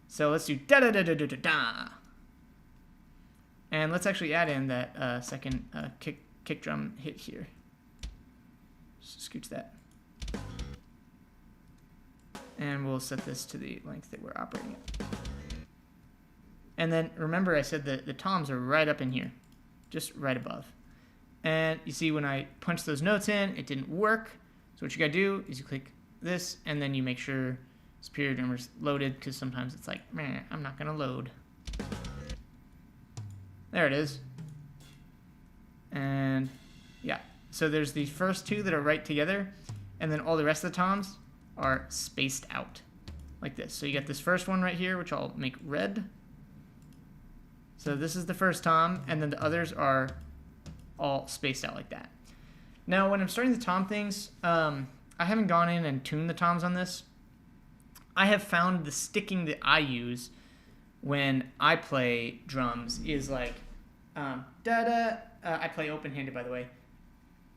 So let's do da-da-da-da-da-da-da. And let's actually add in that second kick drum hit here. Just scooch that. And we'll set this to the length that we're operating at. And then remember I said that the toms are right up in here, just right above. And you see when I punch those notes in, it didn't work. So what you gotta do is you click this, and then you make sure Superior Drummer's loaded, because sometimes it's like, man, I'm not gonna load. There it is. And yeah, so there's the first two that are right together, and then all the rest of the toms are spaced out, like this. So you got this first one right here, which I'll make red. So this is the first tom, and then the others are all spaced out like that. Now, when I'm starting the tom things, I haven't gone in and tuned the toms on this. I have found the sticking that I use when I play drums is like, da-da, I play open-handed, by the way.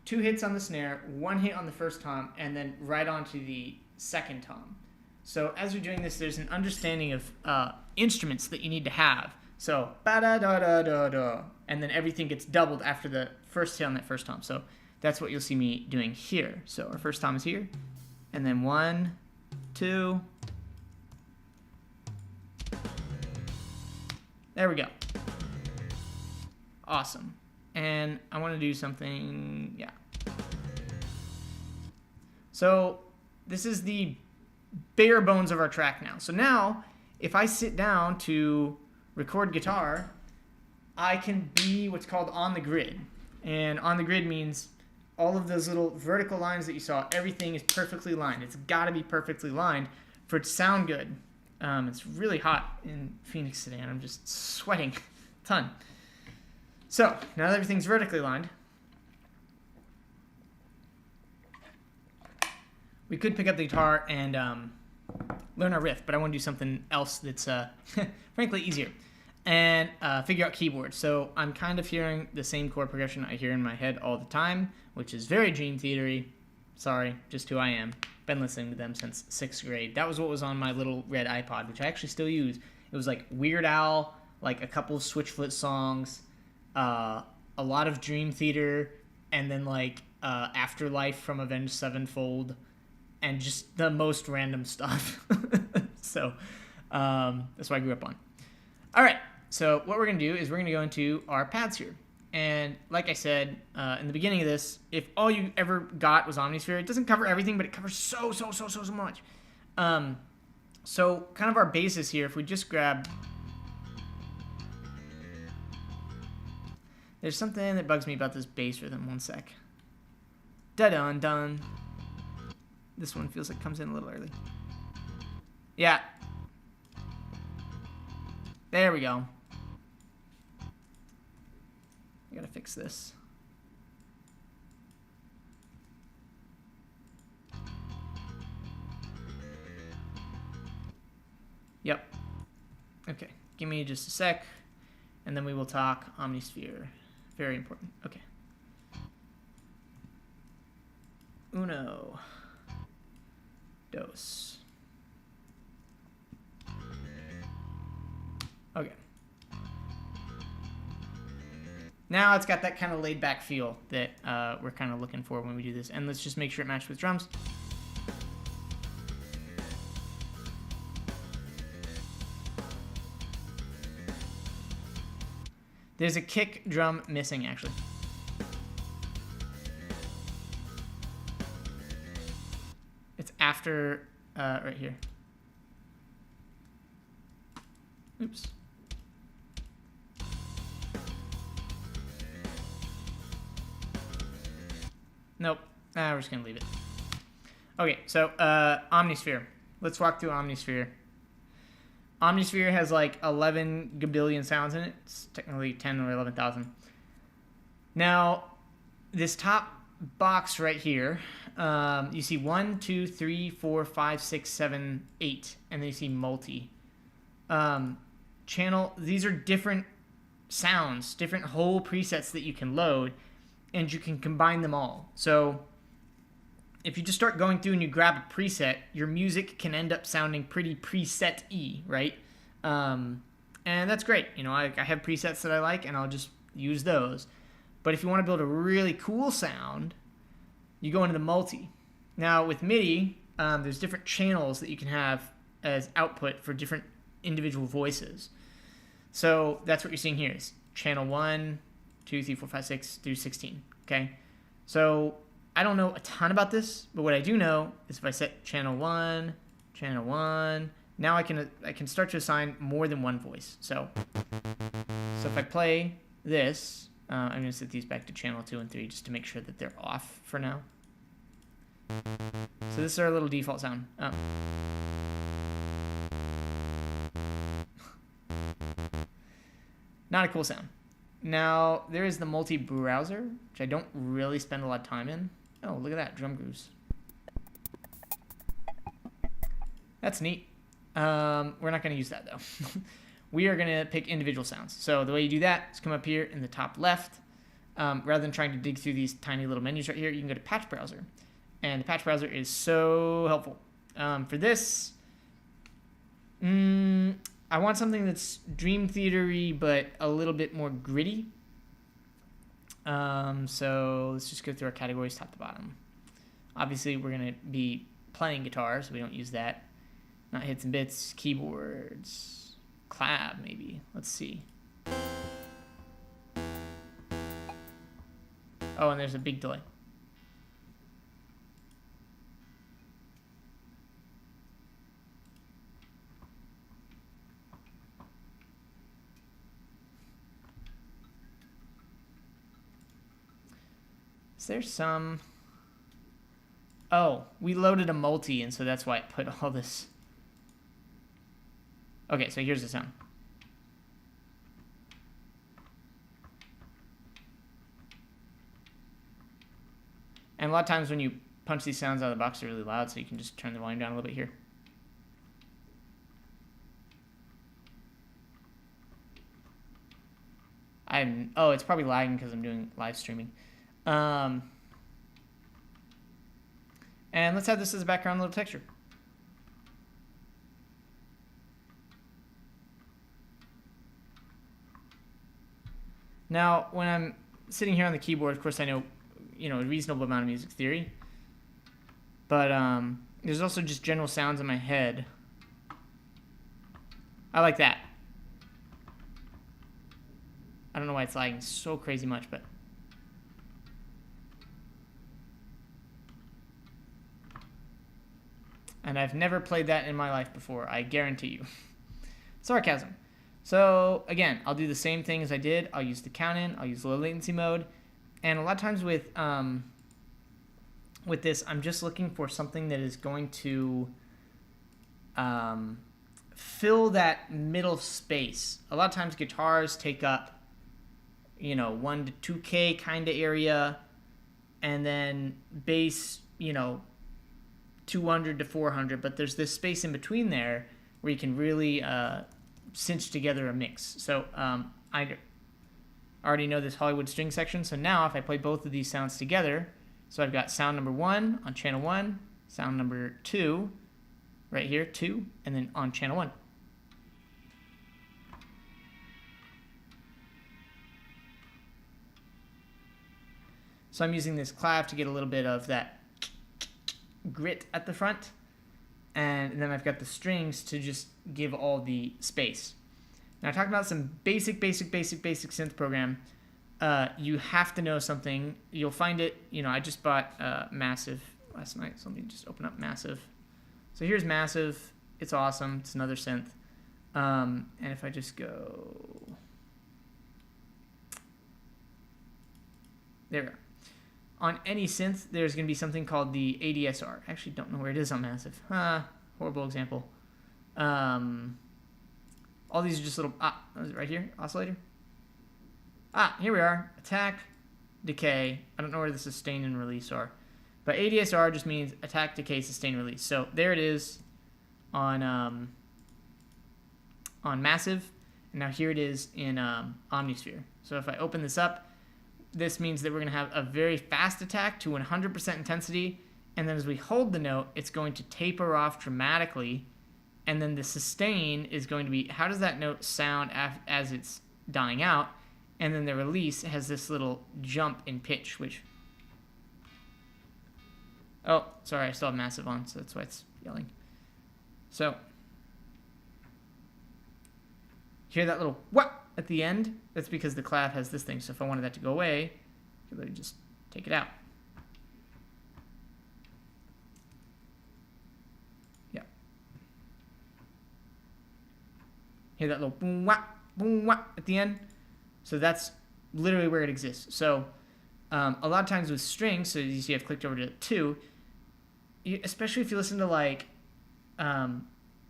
2 hits on the snare, 1 hit on the first tom, and then right onto the second tom. So as you're doing this, there's an understanding of instruments that you need to have. So, ba-da-da-da-da-da, and then everything gets doubled after the first hit on that first tom. So that's what you'll see me doing here. So our first tom is here, and then 1, 2. There we go. Awesome. And I want to do something, yeah. So this is the bare bones of our track now. So now, if I sit down to record guitar, I can be what's called on the grid. And on the grid means all of those little vertical lines that you saw, everything is perfectly lined. It's got to be perfectly lined for it to sound good. It's really hot in Phoenix today, and I'm just sweating a ton. So now that everything's vertically lined, we could pick up the guitar and learn our riff, but I want to do something else that's frankly easier. And figure out keyboards. So I'm kind of hearing the same chord progression I hear in my head all the time, which is very Dream Theater-y. Sorry, just who I am. Been listening to them since 6th grade. That was what was on my little red iPod, which I actually still use. It was like Weird Al, like a couple of Switchfoot songs, a lot of Dream Theater, and then like Afterlife from Avenged Sevenfold, and just the most random stuff. So that's what I grew up on. All right. So what we're going to do is we're going to go into our pads here. And like I said in the beginning of this, if all you ever got was Omnisphere, it doesn't cover everything, but it covers so much. So kind of our basis here, if we just grab There's something that bugs me about this bass rhythm. One sec. Da-dun-dun. This one feels like it comes in a little early. Yeah. There we go. I gotta fix this. Yep. Okay. Give me just a sec, and then we will talk Omnisphere. Very important. Okay. Uno. Dos. Okay. Now it's got that kind of laid back feel that we're kind of looking for when we do this. And let's just make sure it matches with drums. There's a kick drum missing, actually. It's after, right here. Oops. Nope. We're just going to leave it. Okay, so Omnisphere. Let's walk through Omnisphere. Omnisphere has like 11 gabillion sounds in it. It's technically 10 or 11,000. Now, this top box right here, you see 1, 2, 3, 4, 5, 6, 7, 8, and then you see multi. Channel, these are different sounds, different whole presets that you can load, and you can combine them all. So if you just start going through and you grab a preset, your music can end up sounding pretty preset-y, right? And that's great. You know, I have presets that I like, and I'll just use those. But if you want to build a really cool sound, you go into the multi. Now, with MIDI, there's different channels that you can have as output for different individual voices. So that's what you're seeing here is channel 1, 2, 3, 4, 5, 6 through 16, okay? So I don't know a ton about this, but what I do know is if I set channel 1, now I can start to assign more than one voice. So if I play this, I'm going to set these back to channel 2 and 3 just to make sure that they're off for now. So this is our little default sound. Not a cool sound. Now, there is the multi-browser, which I don't really spend a lot of time in. Oh, look at that, drum grooves. That's neat. We're not going to use that, though. We are going to pick individual sounds. So the way you do that is come up here in the top left. Rather than trying to dig through these tiny little menus right here, you can go to Patch Browser. And the Patch Browser is so helpful. For this, I want something that's Dream Theater-y, but a little bit more gritty. So let's just go through our categories top to bottom. Obviously, we're going to be playing guitar, so we don't use that. Not hits and bits, keyboards, collab maybe. Let's see. Oh, and there's a big delay. Is there some... Oh, we loaded a multi, and so that's why it put all this... Okay, so here's the sound. And a lot of times when you punch these sounds out of the box, they're really loud, so you can just turn the volume down a little bit here. Oh, it's probably lagging because I'm doing live streaming. And let's have this as a background little texture. Now, when I'm sitting here on the keyboard, of course I know, a reasonable amount of music theory. But there's also just general sounds in my head. I like that. I don't know why it's lagging so crazy much, but... And I've never played that in my life before, I guarantee you. Sarcasm. So again, I'll do the same thing as I did. I'll use the count in, I'll use low latency mode. And a lot of times with this, I'm just looking for something that is going to fill that middle space. A lot of times guitars take up, 1 to 2K kind of area, and then bass, 200 to 400, but there's this space in between there where you can really cinch together a mix. So I already know this Hollywood string section, so now if I play both of these sounds together, so I've got sound number 1 on channel 1, sound number 2 right here, 2, and then on channel 1. So I'm using this clav to get a little bit of that grit at the front, and then I've got the strings to just give all the space. Now, talking about some basic synth program, you have to know something. You'll find it, I just bought Massive last night, so let me just open up Massive. So here's Massive. It's awesome. It's another synth. And if I just go... There we go. On any synth, there's going to be something called the ADSR. I actually don't know where it is on Massive. Horrible example. All these are just little... right here, oscillator. Here we are. Attack, decay. I don't know where the sustain and release are. But ADSR just means attack, decay, sustain, release. So there it is on Massive. And now here it is in Omnisphere. So if I open this up, this means that we're going to have a very fast attack to 100% intensity. And then as we hold the note, it's going to taper off dramatically. And then the sustain is going to be, how does that note sound as it's dying out? And then the release has this little jump in pitch, which... Oh, sorry, I still have Massive on, so that's why it's yelling. So, hear that little what at the end? That's because the clav has this thing, so if I wanted that to go away, I could literally just take it out. Yeah. Hear that little boom wah at the end? So that's literally where it exists. So a lot of times with strings, so you see I've clicked over to 2, especially if you listen to like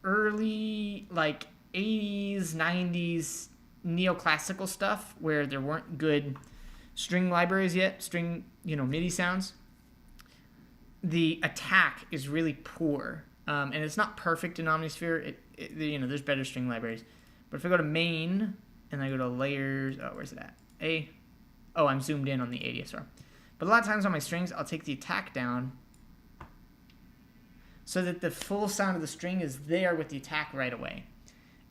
early like 80s, 90s neoclassical stuff where there weren't good string libraries yet, string, MIDI sounds, the attack is really poor. And it's not perfect in Omnisphere. There's better string libraries. But if I go to main and I go to layers, where's it at? I'm zoomed in on the ADSR. But a lot of times on my strings, I'll take the attack down so that the full sound of the string is there with the attack right away.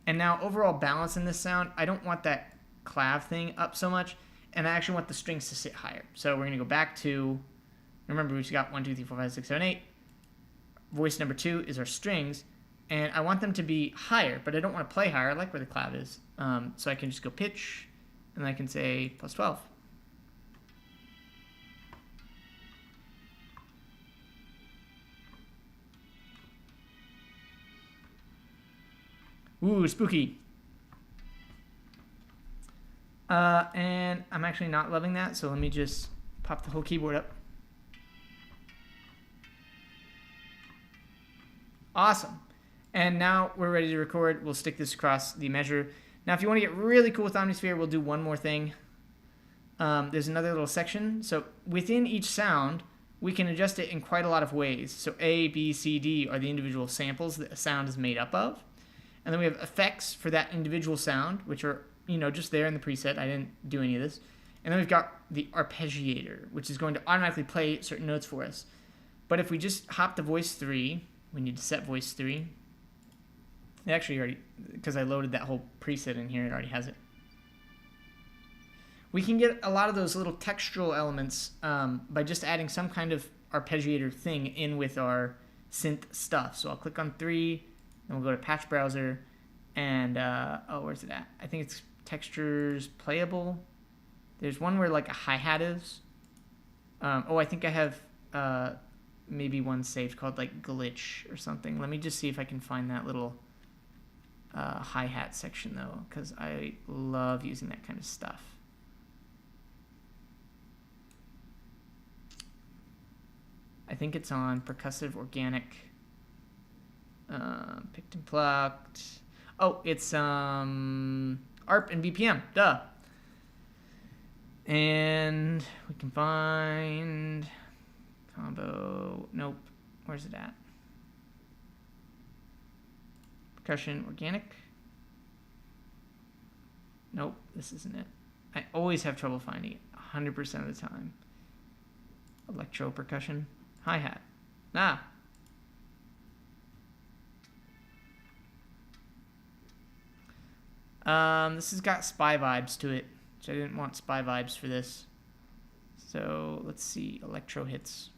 And now overall balance in this sound, I don't want that clav thing up so much, and I actually want the strings to sit higher. So we're going to go back to, remember we've got 1, 2, 3, 4, 5, 6, 7, 8. Voice number 2 is our strings, and I want them to be higher, but I don't want to play higher. I like where the clav is. So I can just go pitch, and I can say plus 12. Ooh, spooky. And I'm actually not loving that, so let me just pop the whole keyboard up. Awesome. And now we're ready to record. We'll stick this across the measure. Now, if you want to get really cool with Omnisphere, we'll do one more thing. There's another little section. So within each sound, we can adjust it in quite a lot of ways. So A, B, C, D are the individual samples that a sound is made up of. And then we have effects for that individual sound, which are, just there in the preset. I didn't do any of this. And then we've got the arpeggiator, which is going to automatically play certain notes for us. But if we just hop to voice 3, we need to set voice 3. It actually already, because I loaded that whole preset in here, it already has it. We can get a lot of those little textural elements by just adding some kind of arpeggiator thing in with our synth stuff. So I'll click on 3. And we'll go to Patch Browser, and, where's it at? I think it's Textures Playable. There's one where, like, a hi-hat is. I think I have maybe one saved called, like, Glitch or something. Let me just see if I can find that little hi-hat section though, because I love using that kind of stuff. I think it's on percussive organic. Picked and plucked. Oh, it's ARP and BPM. Duh. And we can find combo. Nope. Where's it at? Percussion organic. Nope, this isn't it. I always have trouble finding it 100% of the time. Electro percussion. Hi-hat. Ah. This has got spy vibes to it, which I didn't want spy vibes for this. So let's see, electro hits.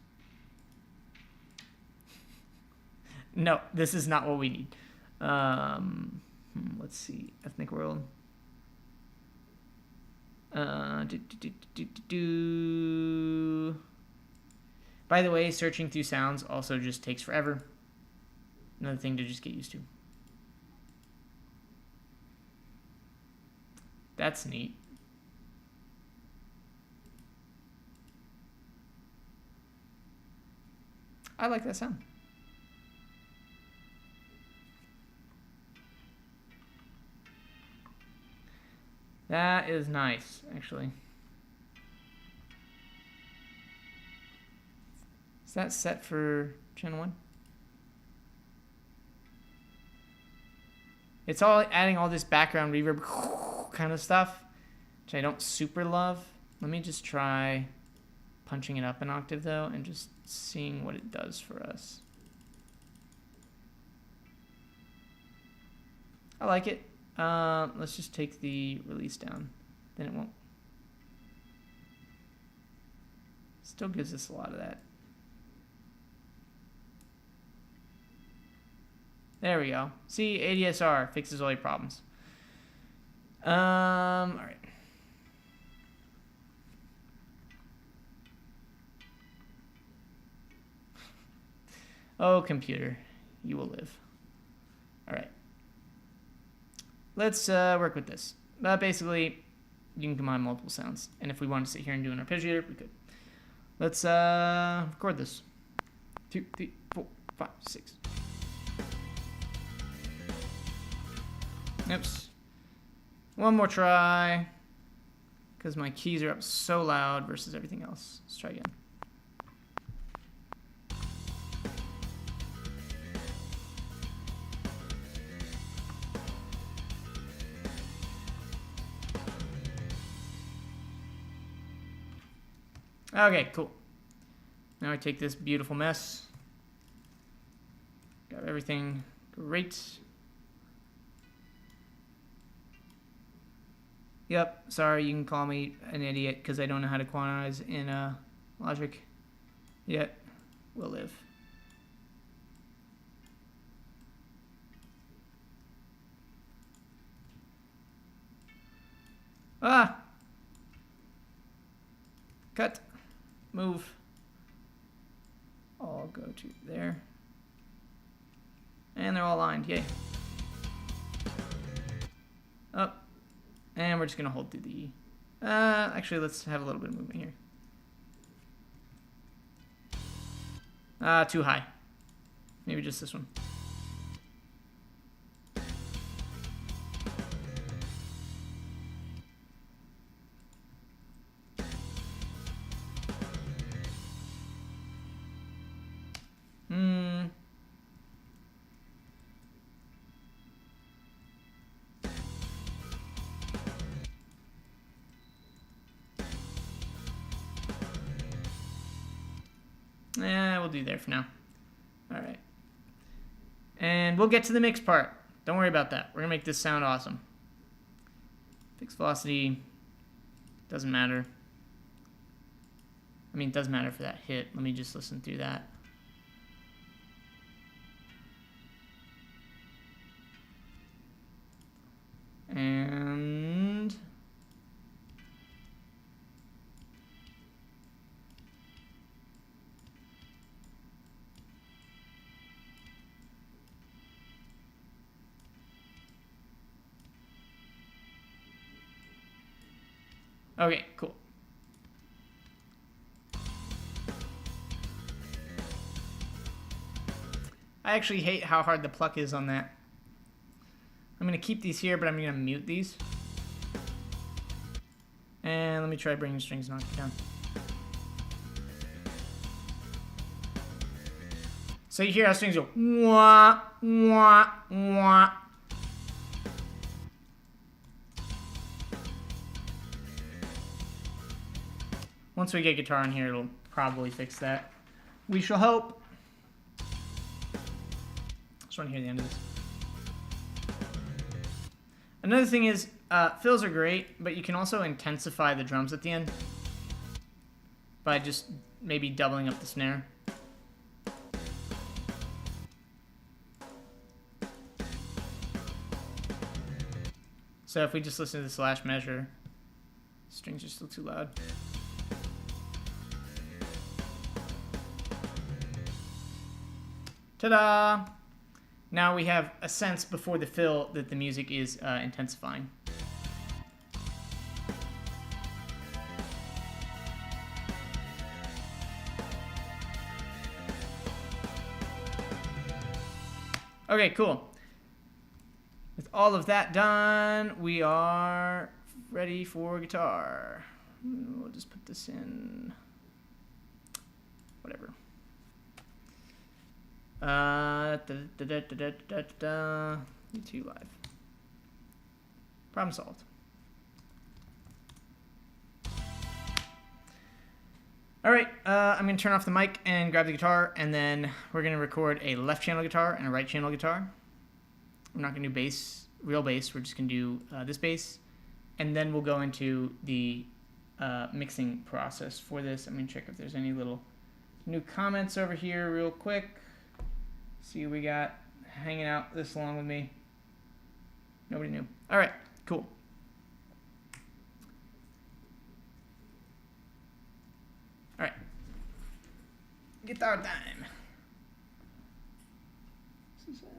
No, this is not what we need. Let's see, ethnic world. By the way, searching through sounds also just takes forever. Another thing to just get used to. That's neat. I like that sound. That is nice, actually. Is that set for Gen 1? It's all adding all this background reverb kind of stuff, which I don't super love. Let me just try punching it up an octave though and just seeing what it does for us. I like it. Let's just take the release down. Then it won't. Still gives us a lot of that. There we go. See, ADSR fixes all your problems. All right. Oh, computer, you will live. All right. Let's work with this. Basically, you can combine multiple sounds. And if we want to sit here and do an arpeggiator, we could. Let's record this. 2, 3, 4, 5, 6. Oops. One more try. Because my keys are up so loud versus everything else. Let's try again. Okay, cool. Now I take this beautiful mess. Got everything great. Yep, sorry, you can call me an idiot because I don't know how to quantize in Logic yet. We'll live. Ah! Cut. Move. All go to there. And they're all lined. Yay. Up. And we're just going to hold through the E. Actually, let's have a little bit of movement here. Too high. Maybe just this one. We'll do there for now. All right. And we'll get to the mix part. Don't worry about that. We're going to make this sound awesome. Fixed velocity. Doesn't matter. I mean, it does matter for that hit. Let me just listen through that. And... Okay, cool. I actually hate how hard the pluck is on that. I'm going to keep these here, but I'm going to mute these. And let me try bringing strings knock it down. So you hear how strings go wah, wah, wah. Once we get guitar in here, it'll probably fix that. We shall hope. Just want to hear the end of this. Another thing is, fills are great, but you can also intensify the drums at the end by just maybe doubling up the snare. So if we just listen to the slash measure, strings are still too loud. Ta-da! Now we have a sense before the fill that the music is intensifying. Okay, cool. With all of that done, we are ready for guitar. We'll just put this in whatever. YouTube live. Problem solved. All right, I'm going to turn off the mic and grab the guitar, and then we're going to record a left channel guitar and a right channel guitar. We're not going to do bass, real bass. We're just going to do this bass, and then we'll go into the mixing process for this. I'm going to check if there's any little new comments over here real quick. See who we got hanging out this long with me. Nobody knew. All right, cool. All right. Guitar time. This is it.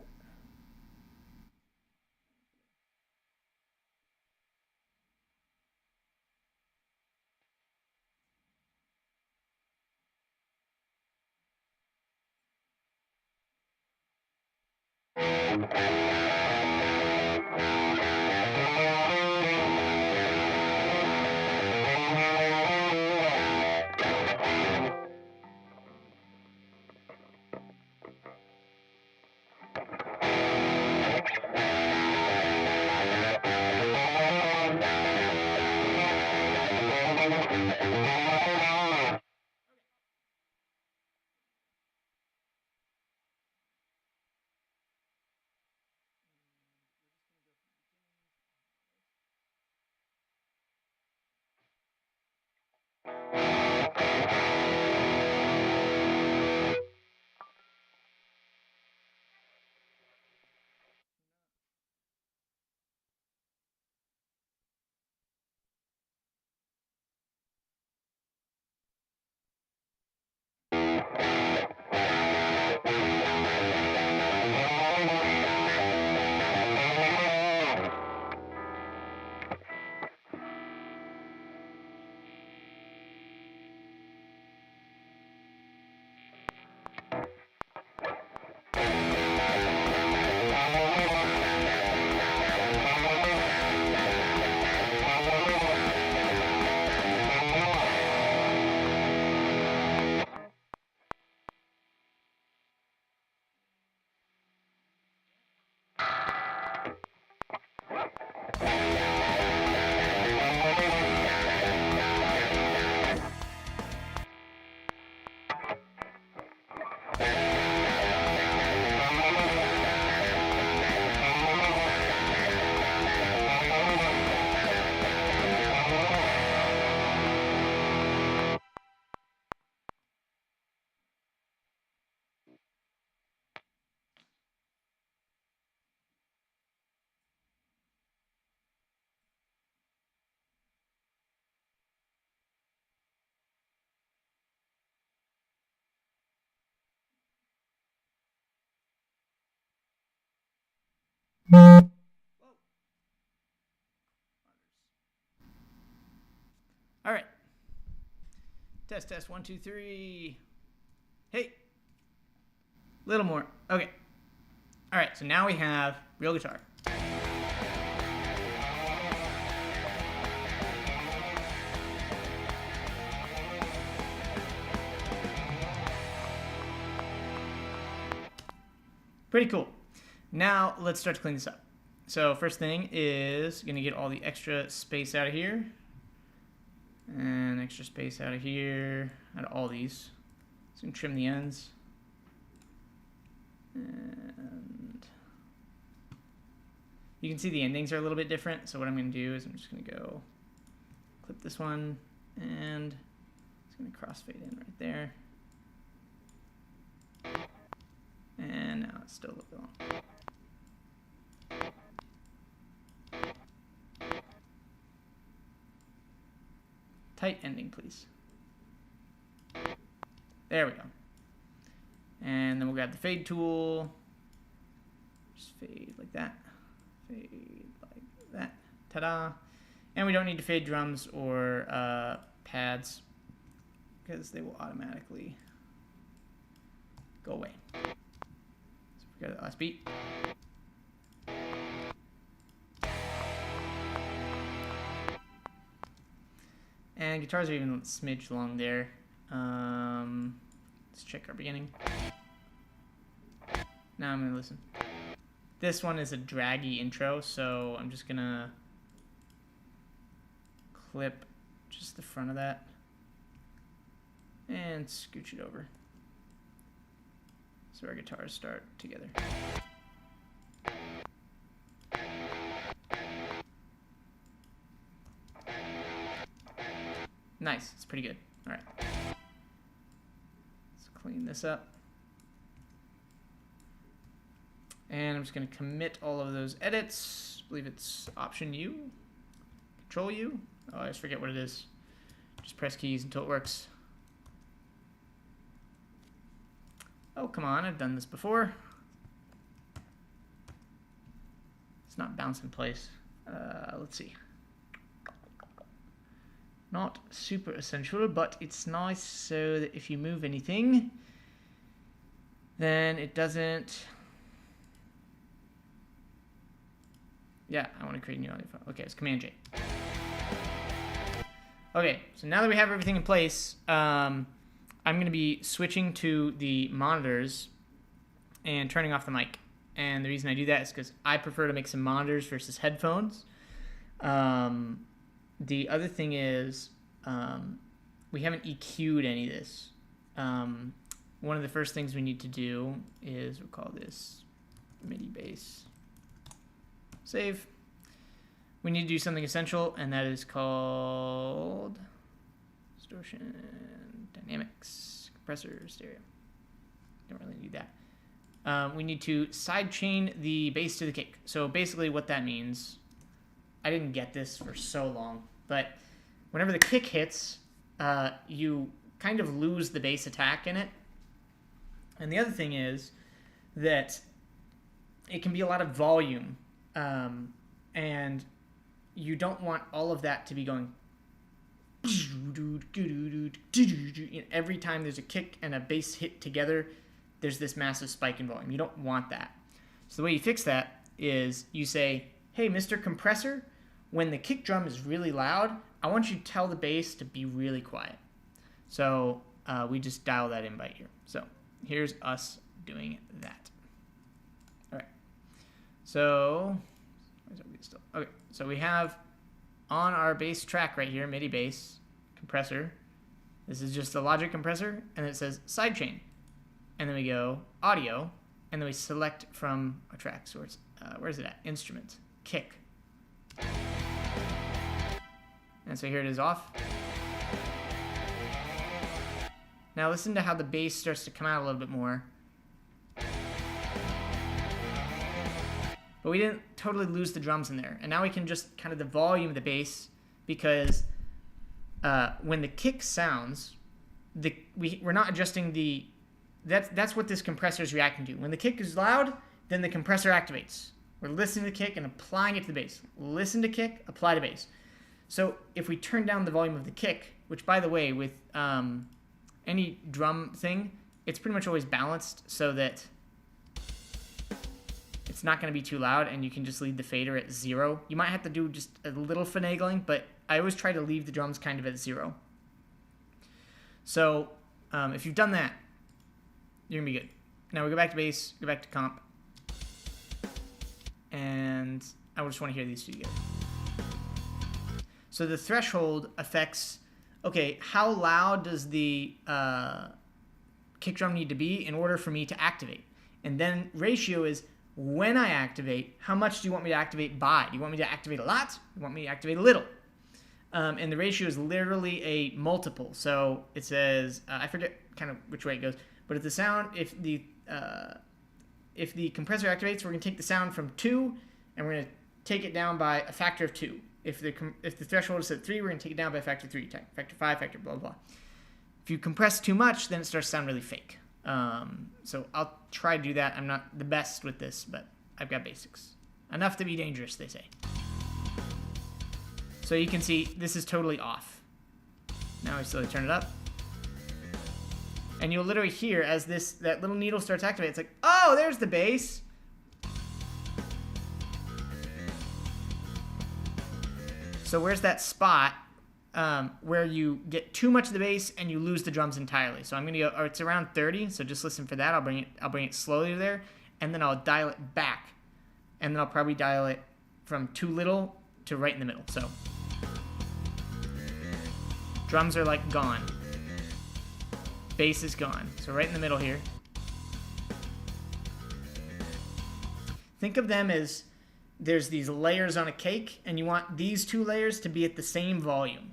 Test, test, 1, 2, 3. Hey. Little more. Okay. All right, so now we have real guitar. Pretty cool. Now let's start to clean this up. So first thing is going to get all the extra space out of here. And extra space out of here, out of all these. So I'm going to trim the ends. And you can see the endings are a little bit different. So what I'm going to do is I'm just going to go clip this one. And it's going to crossfade in right there. And now it's still a little bit long. Tight ending, please. There we go. And then we'll grab the fade tool. Just fade like that. Fade like that. Ta-da. And we don't need to fade drums or pads because they will automatically go away. So we got that last beat. And guitars are even a smidge long there. Let's check our beginning. Now I'm going to listen. This one is a draggy intro, so I'm just going to clip just the front of that and scooch it over so our guitars start together. Nice, it's pretty good. All right. Let's clean this up. And I'm just going to commit all of those edits. I believe it's Option U, Control U. Oh, I always forget what it is. Just press keys until it works. Oh, come on, I've done this before. It's not bounce in place. Let's see. Not super essential, but it's nice so that if you move anything, then it doesn't... Yeah, I want to create a new audio file. Okay, it's Command J. Okay, so now that we have everything in place, I'm going to be switching to the monitors and turning off the mic. And the reason I do that is because I prefer to mix in monitors versus headphones. The other thing is we haven't EQ'd any of this. One of the first things we need to do is we'll call this MIDI bass. Save. We need to do something essential, and that is called distortion, dynamics, compressor, stereo. Don't really need that. We need to sidechain the bass to the kick. So basically what that means, I didn't get this for so long, but whenever the kick hits, you kind of lose the bass attack in it. And the other thing is that it can be a lot of volume, and you don't want all of that to be going every time there's a kick and a bass hit together. There's this massive spike in volume. You don't want that. So the way you fix that is you say, hey, Mr. Compressor, when the kick drum is really loud, I want you to tell the bass to be really quiet. So we just dial that in by ear. So here's us doing that. All right. So, okay. So we have on our bass track right here, MIDI bass compressor. This is just the Logic compressor, and it says sidechain. And then we go audio, and then we select from a track source. Where's it at? Instrument, kick. And so here it is off. Now listen to how the bass starts to come out a little bit more. But we didn't totally lose the drums in there. And now we can just kind of the volume of the bass, because when the kick sounds, we're not adjusting the... That's what this compressor is reacting to. When the kick is loud, then the compressor activates. We're listening to the kick and applying it to the bass. Listen to kick, apply to bass. So if we turn down the volume of the kick, which, by the way, with any drum thing, it's pretty much always balanced so that it's not going to be too loud, and you can just leave the fader at 0. You might have to do just a little finagling, but I always try to leave the drums kind of at 0. So if you've done that, you're going to be good. Now we go back to bass, go back to comp, and I just want to hear these two together. So the threshold affects, okay, how loud does the kick drum need to be in order for me to activate? And then ratio is, when I activate, how much do you want me to activate by? Do you want me to activate a lot? Do you want me to activate a little? And the ratio is literally a multiple. So it says, I forget kind of which way it goes, but if the sound, if the compressor activates, we're going to take the sound from 2, and we're going to take it down by a factor of 2. If the threshold is at 3, we're going to take it down by a factor of 3, factor 5, factor blah, blah, blah. If you compress too much, then it starts to sound really fake. So I'll try to do that. I'm not the best with this, but I've got basics. Enough to be dangerous, they say. So you can see this is totally off. Now I slowly turn it up. And you'll literally hear as that little needle starts activating, it's like, oh, there's the bass. So where's that spot where you get too much of the bass and you lose the drums entirely? So I'm gonna go, or it's around 30. So just listen for that. I'll bring it slowly there, and then I'll dial it back, and then I'll probably dial it from too little to right in the middle. So drums are like gone. Bass is gone. So right in the middle here. Think of them as there's these layers on a cake, and you want these 2 layers to be at the same volume.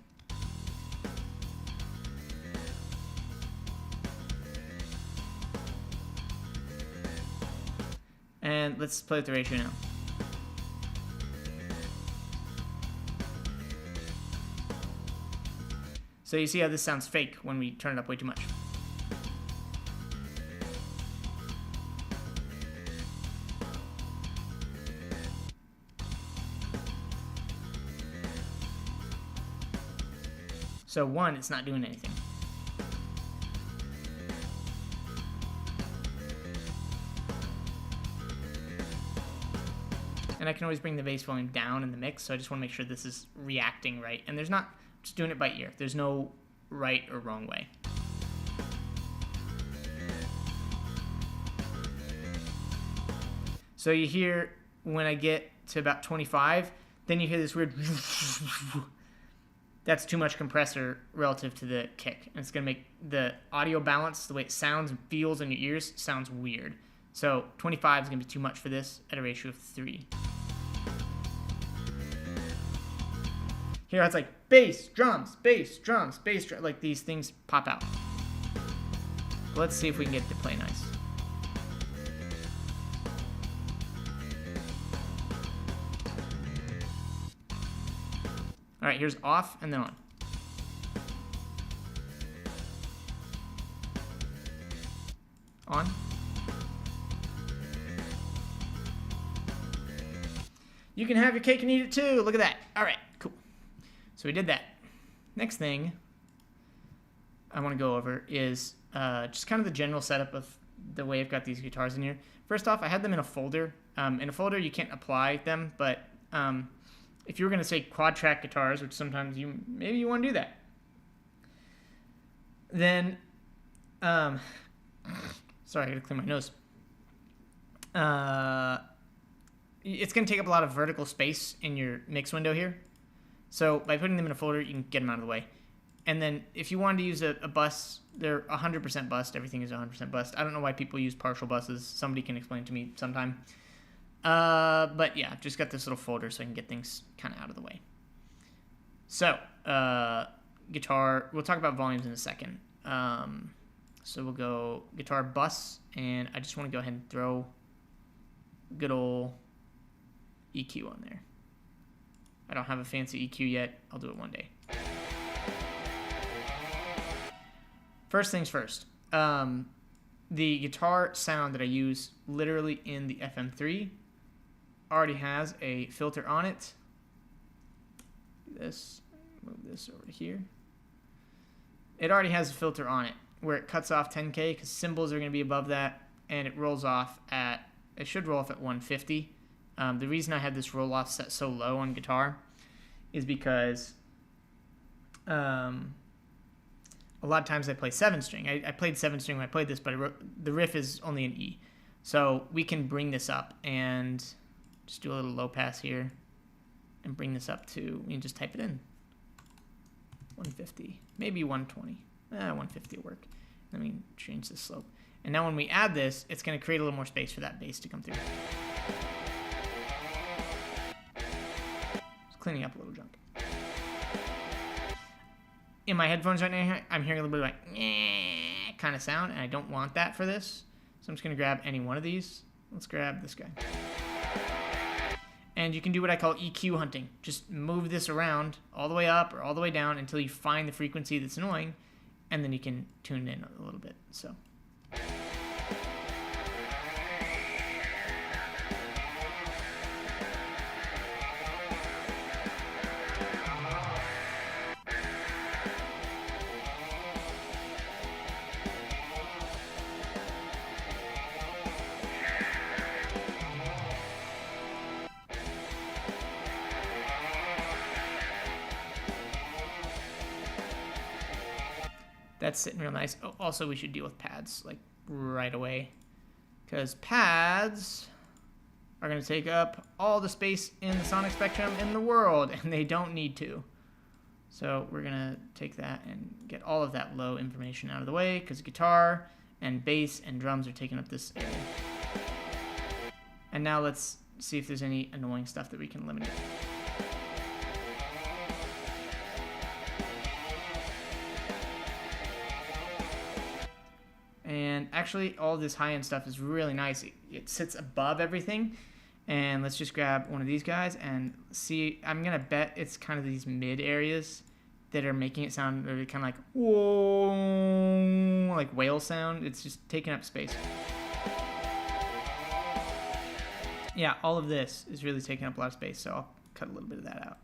And let's play with the ratio now. So you see how this sounds fake when we turn it up way too much. So 1, it's not doing anything. And I can always bring the bass volume down in the mix, so I just want to make sure this is reacting right. And there's not, just doing it by ear. There's no right or wrong way. So you hear when I get to about 25, then you hear this weird that's too much compressor relative to the kick. And it's going to make the audio balance, the way it sounds and feels in your ears, sounds weird. So 25 is going to be too much for this at a ratio of 3. Here it's like bass, drums, bass, drums, bass, like these things pop out. Let's see if we can get it to play nice. All right, here's off and then on. On. You can have your cake and eat it too. Look at that. All right, cool. So we did that. Next thing I want to go over is just kind of the general setup of the way I've got these guitars in here. First off, I had them in a folder. In a folder, you can't apply them, but if you were going to say quad track guitars, which sometimes maybe you want to do that, then sorry, I gotta clear my nose. It's going to take up a lot of vertical space in your mix window here. So by putting them in a folder, you can get them out of the way. And then if you wanted to use a bus, they're 100% bust. Everything is 100% bust. I don't know why people use partial buses. Somebody can explain to me sometime. But yeah, I've just got this little folder so I can get things kind of out of the way. So, guitar, we'll talk about volumes in a second. So we'll go guitar bus, and I just want to go ahead and throw good old EQ on there. I don't have a fancy EQ yet. I'll do it one day. First things first. The guitar sound that I use literally in the FM3 already has a filter on it. Do this, move this over to here. it already has a filter on it where it cuts off 10K because cymbals are going to be above that, and it rolls off at, it should roll off at 150. The reason I had this roll off set so low on guitar is because a lot of times I play 7-string. I played 7-string when I played this, but the riff is only an E. So we can bring this up and just do a little low pass here and bring this up to, you can just type it in. 150, maybe 120. 150 will work. Let me change the slope. And now when we add this, it's going to create a little more space for that bass to come through. Just cleaning up a little junk. In my headphones right now, I'm hearing a little bit of like kind of sound, and I don't want that for this. So I'm just going to grab any one of these. Let's grab this guy. And you can do what I call EQ hunting. Just move this around all the way up or all the way down until you find the frequency that's annoying, and then you can tune in a little bit. So. That's sitting real nice. Oh, also, we should deal with pads like right away, because pads are going to take up all the space in the sonic spectrum in the world, and they don't need to. So we're going to take that and get all of that low information out of the way, because guitar and bass and drums are taking up this area. And now let's see if there's any annoying stuff that we can eliminate. And actually, all this high-end stuff is really nice. It sits above everything. And let's just grab one of these guys and see. I'm going to bet it's kind of these mid areas that are making it sound really kind of like, whoa, like whale sound. It's just taking up space. Yeah, all of this is really taking up a lot of space, so I'll cut a little bit of that out.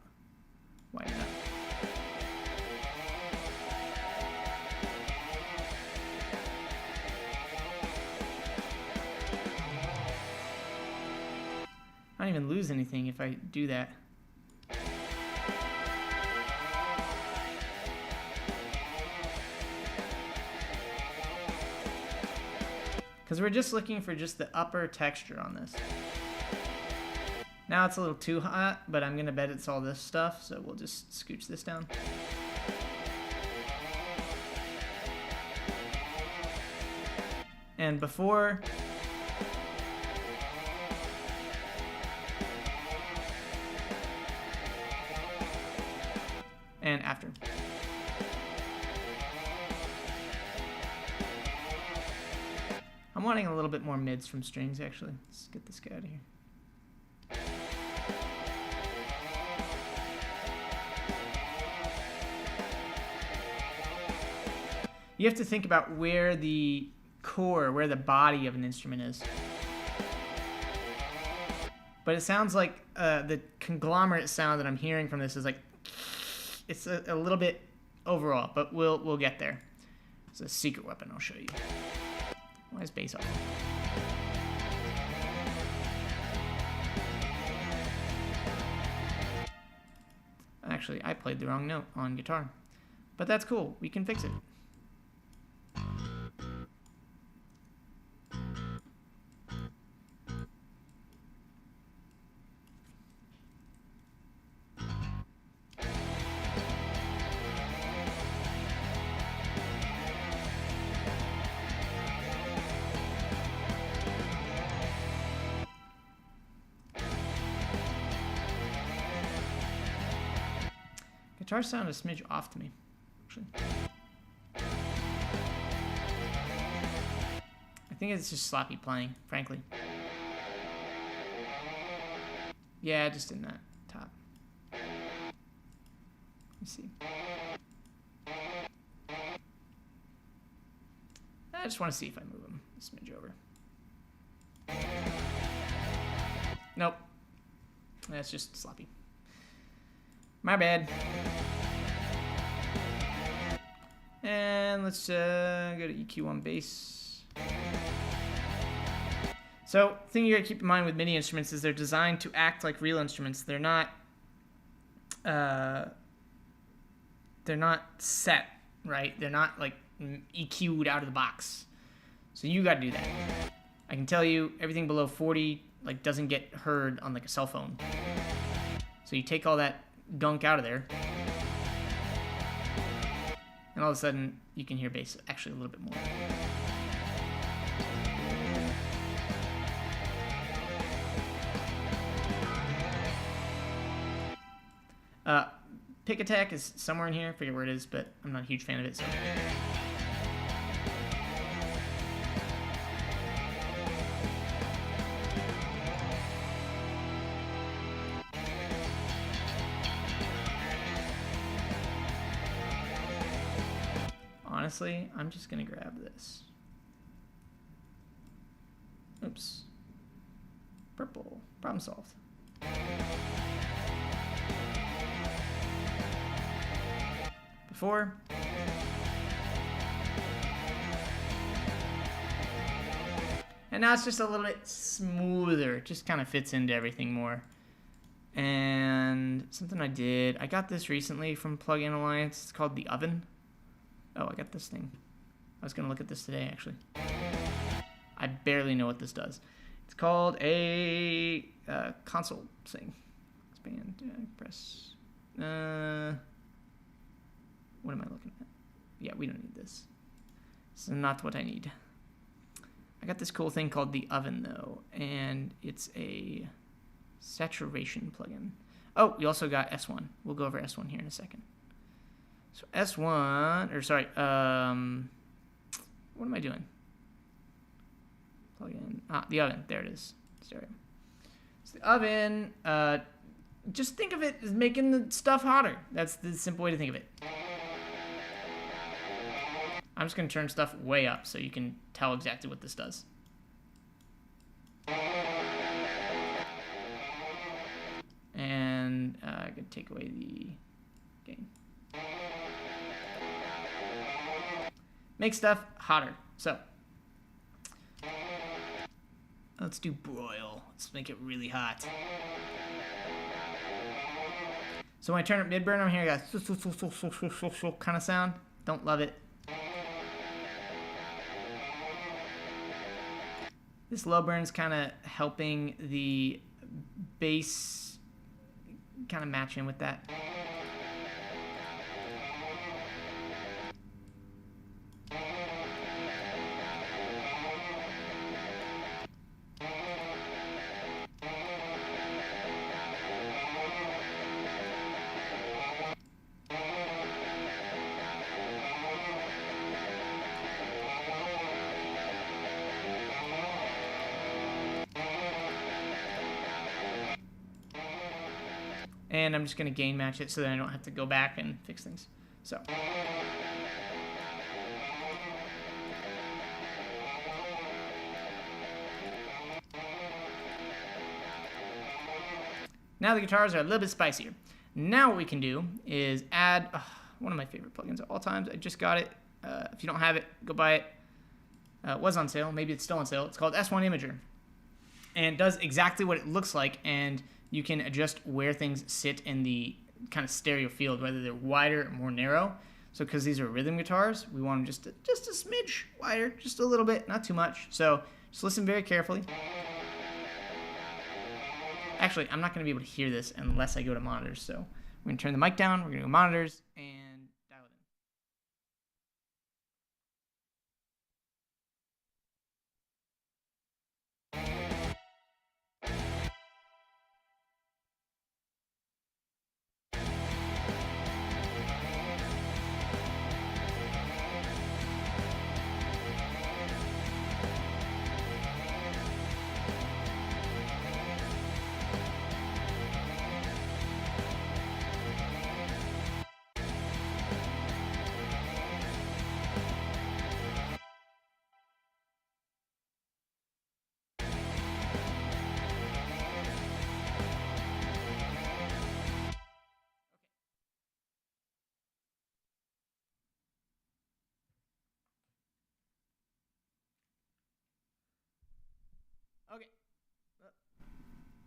Widen it up. I don't even lose anything if I do that. Because we're just looking for just the upper texture on this. Now it's a little too hot, but I'm going to bet it's all this stuff, so we'll just scooch this down. And before... and after. I'm wanting a little bit more mids from strings, actually. Let's get this guy out of here. You have to think about where the core, where the body of an instrument is. But it sounds like the conglomerate sound that I'm hearing from this is like, it's a little bit overall, but we'll get there. It's a secret weapon I'll show you. Why is bass off? Actually, I played the wrong note on guitar. But that's cool. We can fix it. Guitar sound a smidge off to me, actually. I think it's just sloppy playing, frankly. Yeah, just in that top. Let me see. I just want to see if I move them a smidge over. Nope. That's just sloppy. My bad. And let's go to EQ on bass. So, thing you gotta keep in mind with MIDI instruments is they're designed to act like real instruments. They're not set, right? They're not like EQ'd out of the box. So you gotta do that. I can tell you everything below 40 like doesn't get heard on like a cell phone. So you take all that gunk out of there, and all of a sudden you can hear bass actually a little bit more. Pick attack is somewhere in here. I forget where it is, but I'm not a huge fan of it. So. Honestly, I'm just gonna grab this. Oops. Purple. Problem solved. Before. And now it's just a little bit smoother. It just kind of fits into everything more. And something I got this recently from Plug-in Alliance. It's called the Oven. Oh, I got this thing. I was going to look at this today, actually. I barely know what this does. It's called a console thing. Expand, press. What am I looking at? Yeah, we don't need this. This is not what I need. I got this cool thing called the Oven, though, and it's a saturation plugin. Oh, we also got S1. We'll go over S1 here in a second. So S1, or sorry, what am I doing? Plugin, the Oven, there it is. Stereo. So the Oven, just think of it as making the stuff hotter. That's the simple way to think of it. I'm just going to turn stuff way up so you can tell exactly what this does. And I could take away the gain. Make stuff hotter. So let's do broil. Let's make it really hot. So when I turn up mid-burn, I'm hearing a kind of sound. Don't love it. This low burn's kind of helping the bass kind of match in with that. And I'm just going to gain match it so that I don't have to go back and fix things. So. Now the guitars are a little bit spicier. Now what we can do is add one of my favorite plugins of all times. I just got it. If you don't have it, go buy it. It was on sale. Maybe it's still on sale. It's called S1 Imager. And it does exactly what it looks like, and you can adjust where things sit in the kind of stereo field, whether they're wider or more narrow. So because these are rhythm guitars, we want them just a smidge wider, just a little bit, not too much. So just listen very carefully. Actually, I'm not going to be able to hear this unless I go to monitors. So we're going to turn the mic down, we're going to go monitors, and dial it in. Okay.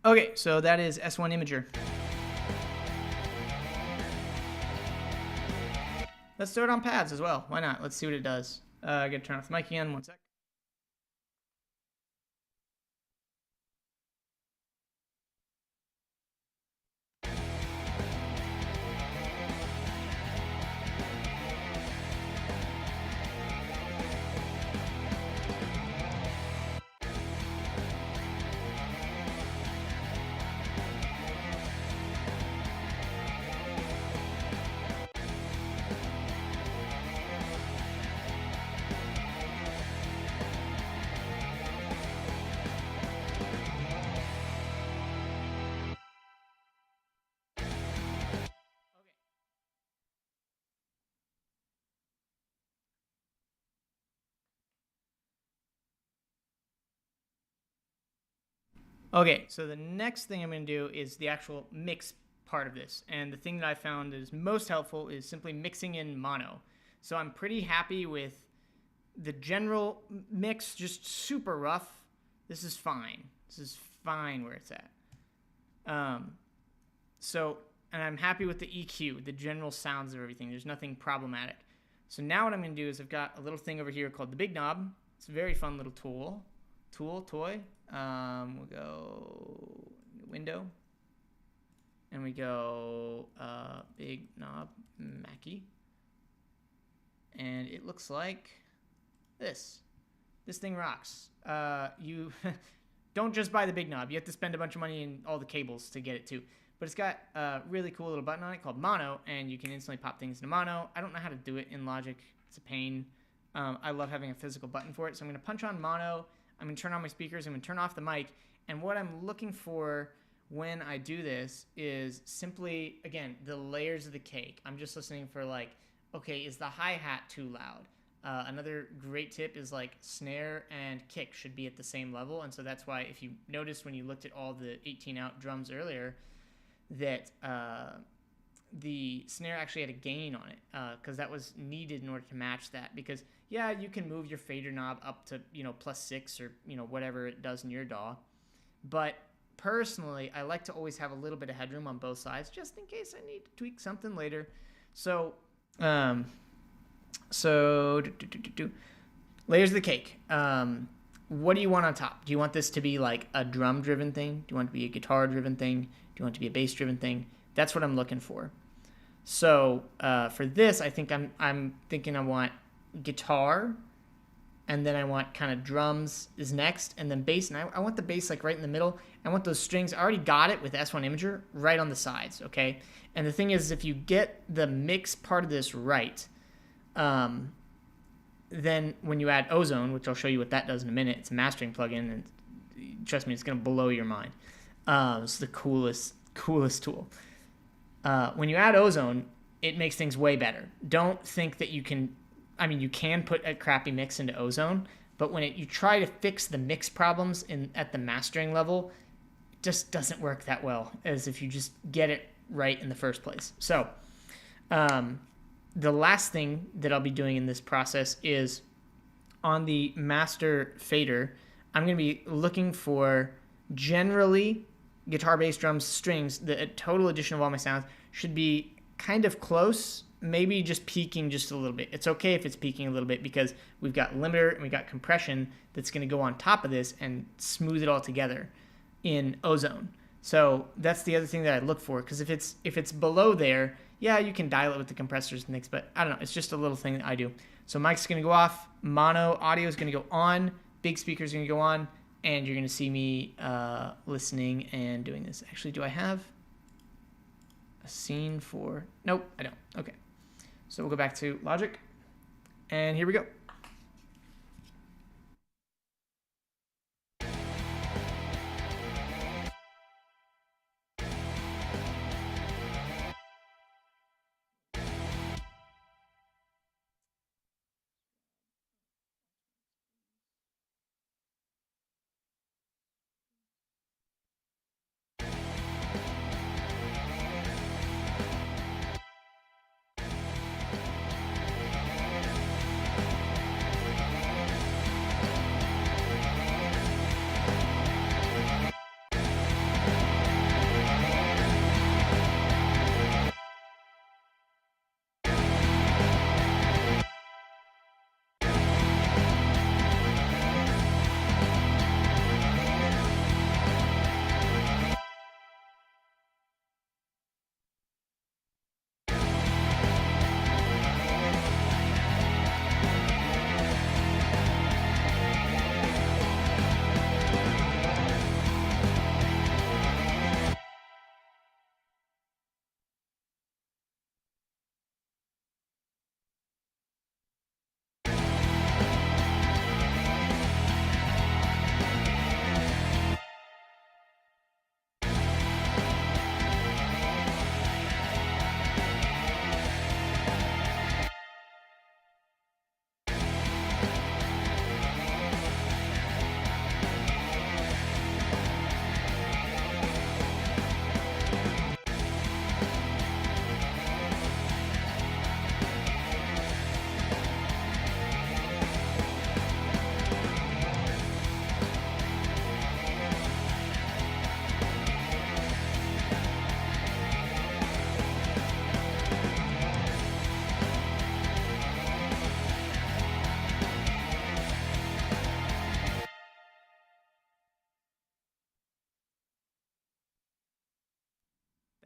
Okay, so that is S1 Imager. Let's throw it on pads as well. Why not? Let's see what it does. I gotta turn off the mic again. 1 sec. Okay, so the next thing I'm going to do is the actual mix part of this. And the thing that I found is most helpful is simply mixing in mono. So I'm pretty happy with the general mix, just super rough. This is fine. This is fine where it's at. And I'm happy with the EQ, the general sounds of everything. There's nothing problematic. So now what I'm going to do is I've got a little thing over here called the Big Knob. It's a very fun little toy. We'll go window, and we go Big Knob Mackie, and it looks like this. This thing rocks. You don't just buy the Big Knob. You have to spend a bunch of money in all the cables to get it too. But it's got a really cool little button on it called Mono, and you can instantly pop things into Mono. I don't know how to do it in Logic. It's a pain. I love having a physical button for it. So I'm going to punch on Mono. I'm going to turn on my speakers. I'm going to turn off the mic. And what I'm looking for when I do this is simply, again, the layers of the cake. I'm just listening for like, okay, is the hi-hat too loud? Another great tip is like snare and kick should be at the same level. And so that's why if you noticed when you looked at all the 18-out drums earlier that the snare actually had a gain on it because that was needed in order to match that. Because, yeah, you can move your fader knob up to, +6 or, whatever it does in your DAW. But personally, I like to always have a little bit of headroom on both sides just in case I need to tweak something later. So, layers of the cake. What do you want on top? Do you want this to be like a drum-driven thing? Do you want it to be a guitar-driven thing? Do you want it to be a bass-driven thing? That's what I'm looking for. So for this, I think I'm thinking I want guitar, and then I want kind of drums is next, and then bass. And I want the bass like right in the middle. I want those strings. I already got it with S1 Imager right on the sides, okay? And the thing is, if you get the mix part of this right, then when you add Ozone, which I'll show you what that does in a minute, it's a mastering plugin, and trust me, it's going to blow your mind. It's the coolest tool. When you add Ozone, it makes things way better. Don't think that you can put a crappy mix into Ozone, but when you try to fix the mix problems at the mastering level, it just doesn't work that well as if you just get it right in the first place. So the last thing that I'll be doing in this process is on the master fader, I'm going to be looking for generally guitar, bass, drums, strings. The total addition of all my sounds should be kind of close, maybe just peaking just a little bit. It's okay if it's peaking a little bit because we've got limiter and we've got compression that's going to go on top of this and smooth it all together in Ozone. So that's the other thing that I look for, because if it's below there, yeah, you can dial it with the compressors and things, but I don't know. It's just a little thing that I do. So mic's going to go off, mono audio is going to go on, big speaker's going to go on, and you're going to see me listening and doing this. Actually, do I have a scene for... Nope, I don't. Okay. So we'll go back to Logic, and here we go.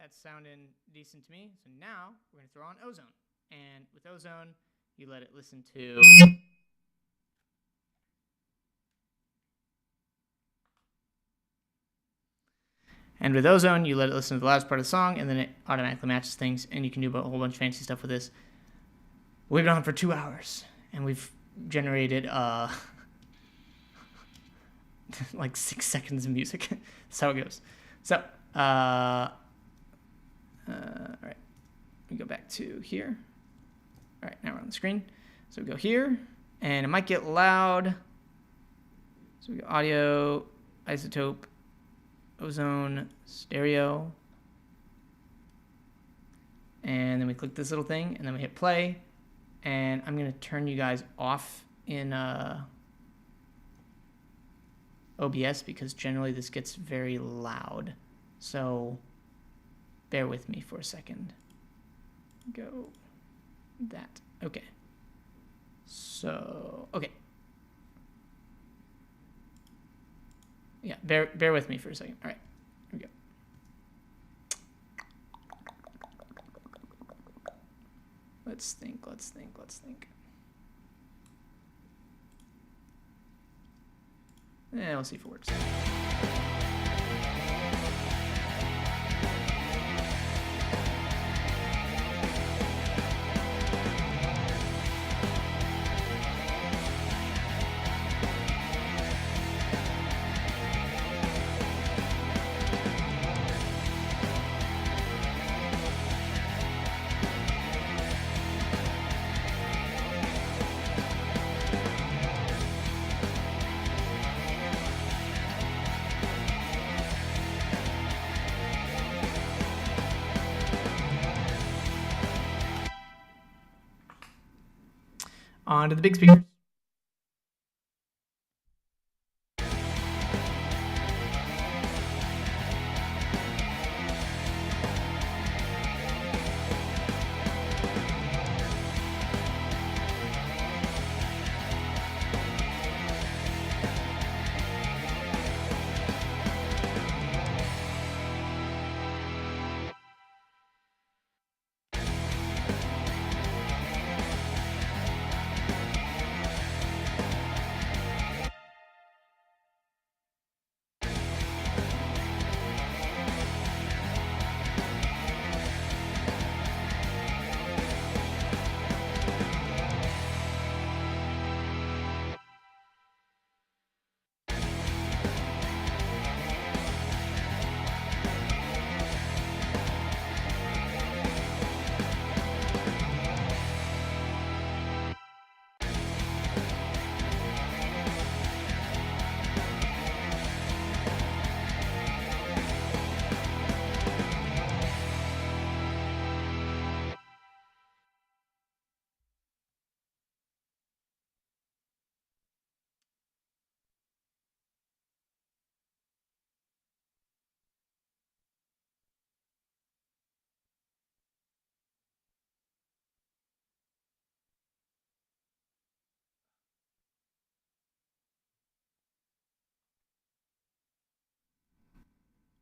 That's sounding decent to me. So now we're going to throw on Ozone. And with Ozone, you let it listen to... And with Ozone, you let it listen to the last part of the song, and then it automatically matches things, and you can do a whole bunch of fancy stuff with this. We've been on for 2 hours, and we've generated like 6 seconds of music. That's how it goes. So, all right. We go back to here. All right, now we're on the screen. So we go here, and it might get loud. So we go audio, isotope, Ozone, stereo. And then we click this little thing, and then we hit play. And I'm going to turn you guys off in OBS because generally this gets very loud. So bear with me for a second. Go that. Okay. So, okay. Yeah, bear with me for a second. All right, here we go. Let's think. We'll see if it works. On to the big speakers.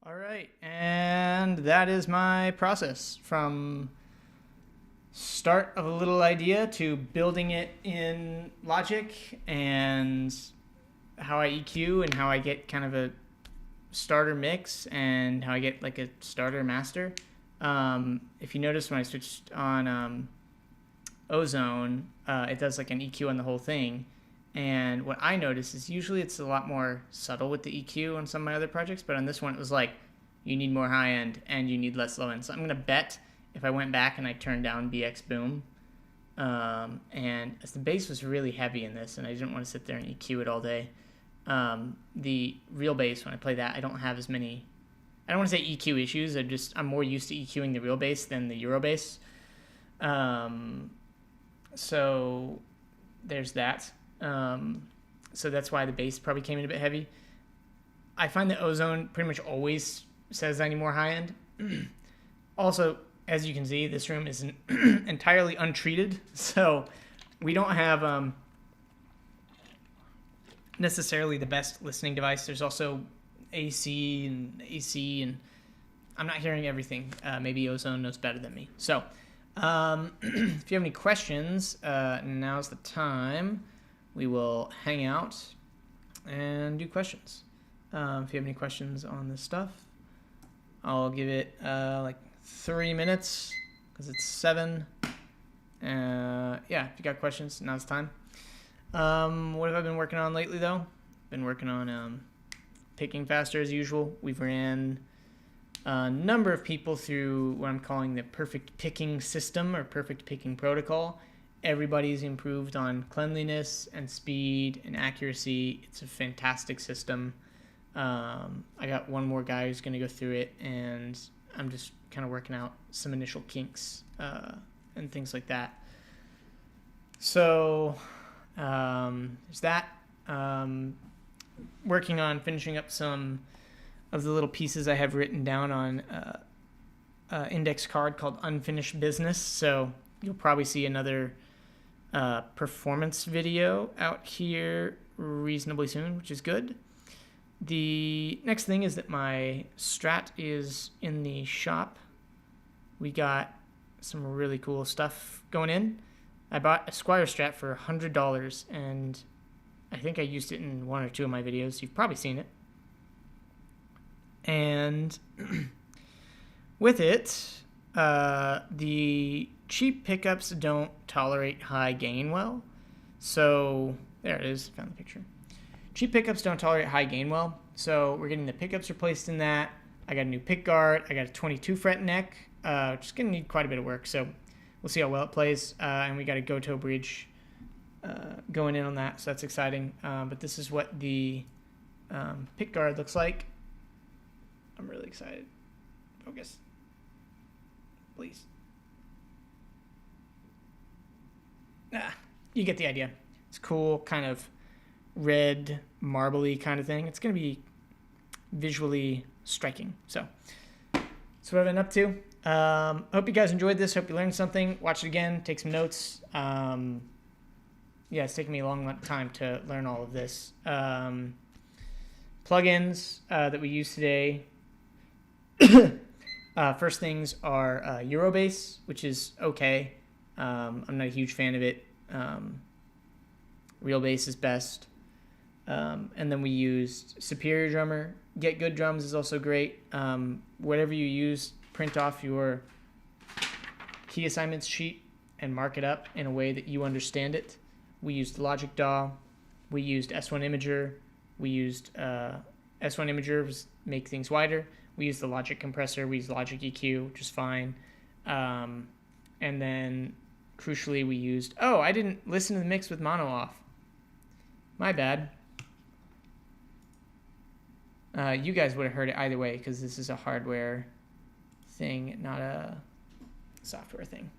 All right, and that is my process from start of a little idea to building it in Logic and how I EQ and how I get kind of a starter mix and how I get like a starter master. If you notice when I switched on Ozone, it does like an EQ on the whole thing. And what I noticed is usually it's a lot more subtle with the EQ on some of my other projects, but on this one it was like, you need more high end and you need less low end. So I'm going to bet if I went back and I turned down BX Boom, and as the bass was really heavy in this and I didn't want to sit there and EQ it all day, the real bass, when I play that, I don't have as many, I don't want to say EQ issues, I'm more used to EQing the real bass than the Euro bass. So there's that. So that's why the bass probably came in a bit heavy. I find that Ozone pretty much always says I need more high end. Also, as you can see, this room is entirely untreated, so we don't have necessarily the best listening device. There's also AC, and I'm not hearing everything. Maybe Ozone knows better than me. So if you have any questions, now's the time. We will hang out and do questions. If you have any questions on this stuff, I'll give it like 3 minutes because it's 7. Yeah, if you got questions, now's the time. What have I been working on lately, though? Been working on picking faster as usual. We've ran a number of people through what I'm calling the perfect picking system or perfect picking protocol. Everybody's improved on cleanliness and speed and accuracy. It's a fantastic system. I got one more guy who's going to go through it, and I'm just kind of working out some initial kinks and things like that. So there's that. Working on finishing up some of the little pieces I have written down on index card called Unfinished Business. So you'll probably see another performance video out here reasonably soon, which is good. The next thing is that my Strat is in the shop. We got some really cool stuff going in. I bought a Squier Strat for $100, and I think I used it in 1 or 2 of my videos. You've probably seen it. And with it, the cheap pickups don't tolerate high gain well. So there it is. Found the picture. Cheap pickups don't tolerate high gain well. So we're getting the pickups replaced in that. I got a new pick guard. I got a 22 fret neck, which is going to need quite a bit of work. So we'll see how well it plays. And we got a Goto bridge going in on that. So that's exciting. But this is what the pick guard looks like. I'm really excited. Focus. Please. You get the idea. It's cool, kind of red, marbly kind of thing. It's going to be visually striking. So that's what I've been up to. Hope you guys enjoyed this. Hope you learned something. Watch it again. Take some notes. Yeah, it's taken me a long time to learn all of this. Plugins that we use today. First things are Eurobase, which is okay. I'm not a huge fan of it. Realbase is best. And then we used Superior Drummer. Get Good Drums is also great. Whatever you use, print off your key assignments sheet and mark it up in a way that you understand it. We used Logic DAW. We used S1 Imager. We used S1 Imager to make things wider. We used the Logic compressor. We used Logic EQ, which is fine. And then, crucially, we used... Oh, I didn't listen to the mix with mono off. My bad. You guys would have heard it either way because this is a hardware thing, not a software thing.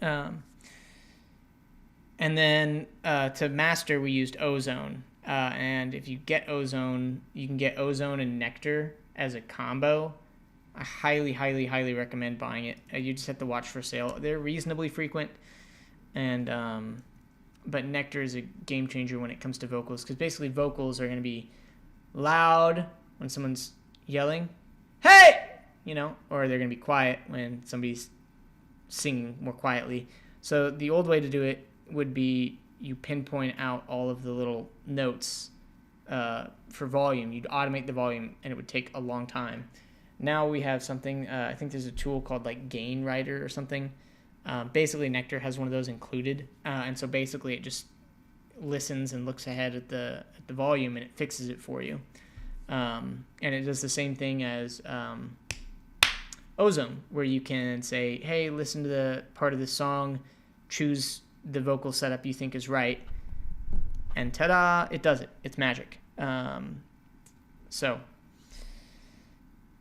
And then to master, we used Ozone. And if you get Ozone, you can get Ozone and Nectar as a combo. I highly, highly, highly recommend buying it. You just have to watch for sale. They're reasonably frequent, and but Nectar is a game changer when it comes to vocals, because basically vocals are going to be loud when someone's yelling, "Hey!" you know, or they're going to be quiet when somebody's singing more quietly. So the old way to do it would be you pinpoint out all of the little notes for volume. You'd automate the volume, and it would take a long time. Now we have something, I think there's a tool called like Gain Writer or something. Basically, Nectar has one of those included. And so basically it just listens and looks ahead at the volume, and it fixes it for you. And it does the same thing as Ozone, where you can say, hey, listen to the part of the song, choose the vocal setup you think is right, and ta-da, it does it. It's magic.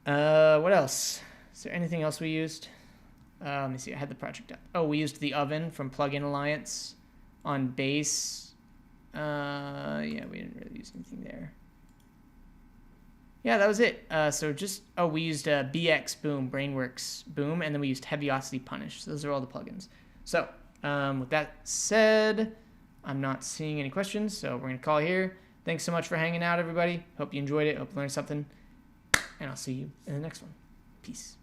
What else? Is there anything else we used? Let me see. I had the project up. Oh, we used the Oven from Plugin Alliance on bass. Yeah, we didn't really use anything there. Yeah, that was it. We used BX Boom, Brainworks Boom, and then we used Heaviosity Punish. So those are all the plugins. So with that said, I'm not seeing any questions, so we're going to call here. Thanks so much for hanging out, everybody. Hope you enjoyed it. Hope you learned something. And I'll see you in the next one. Peace.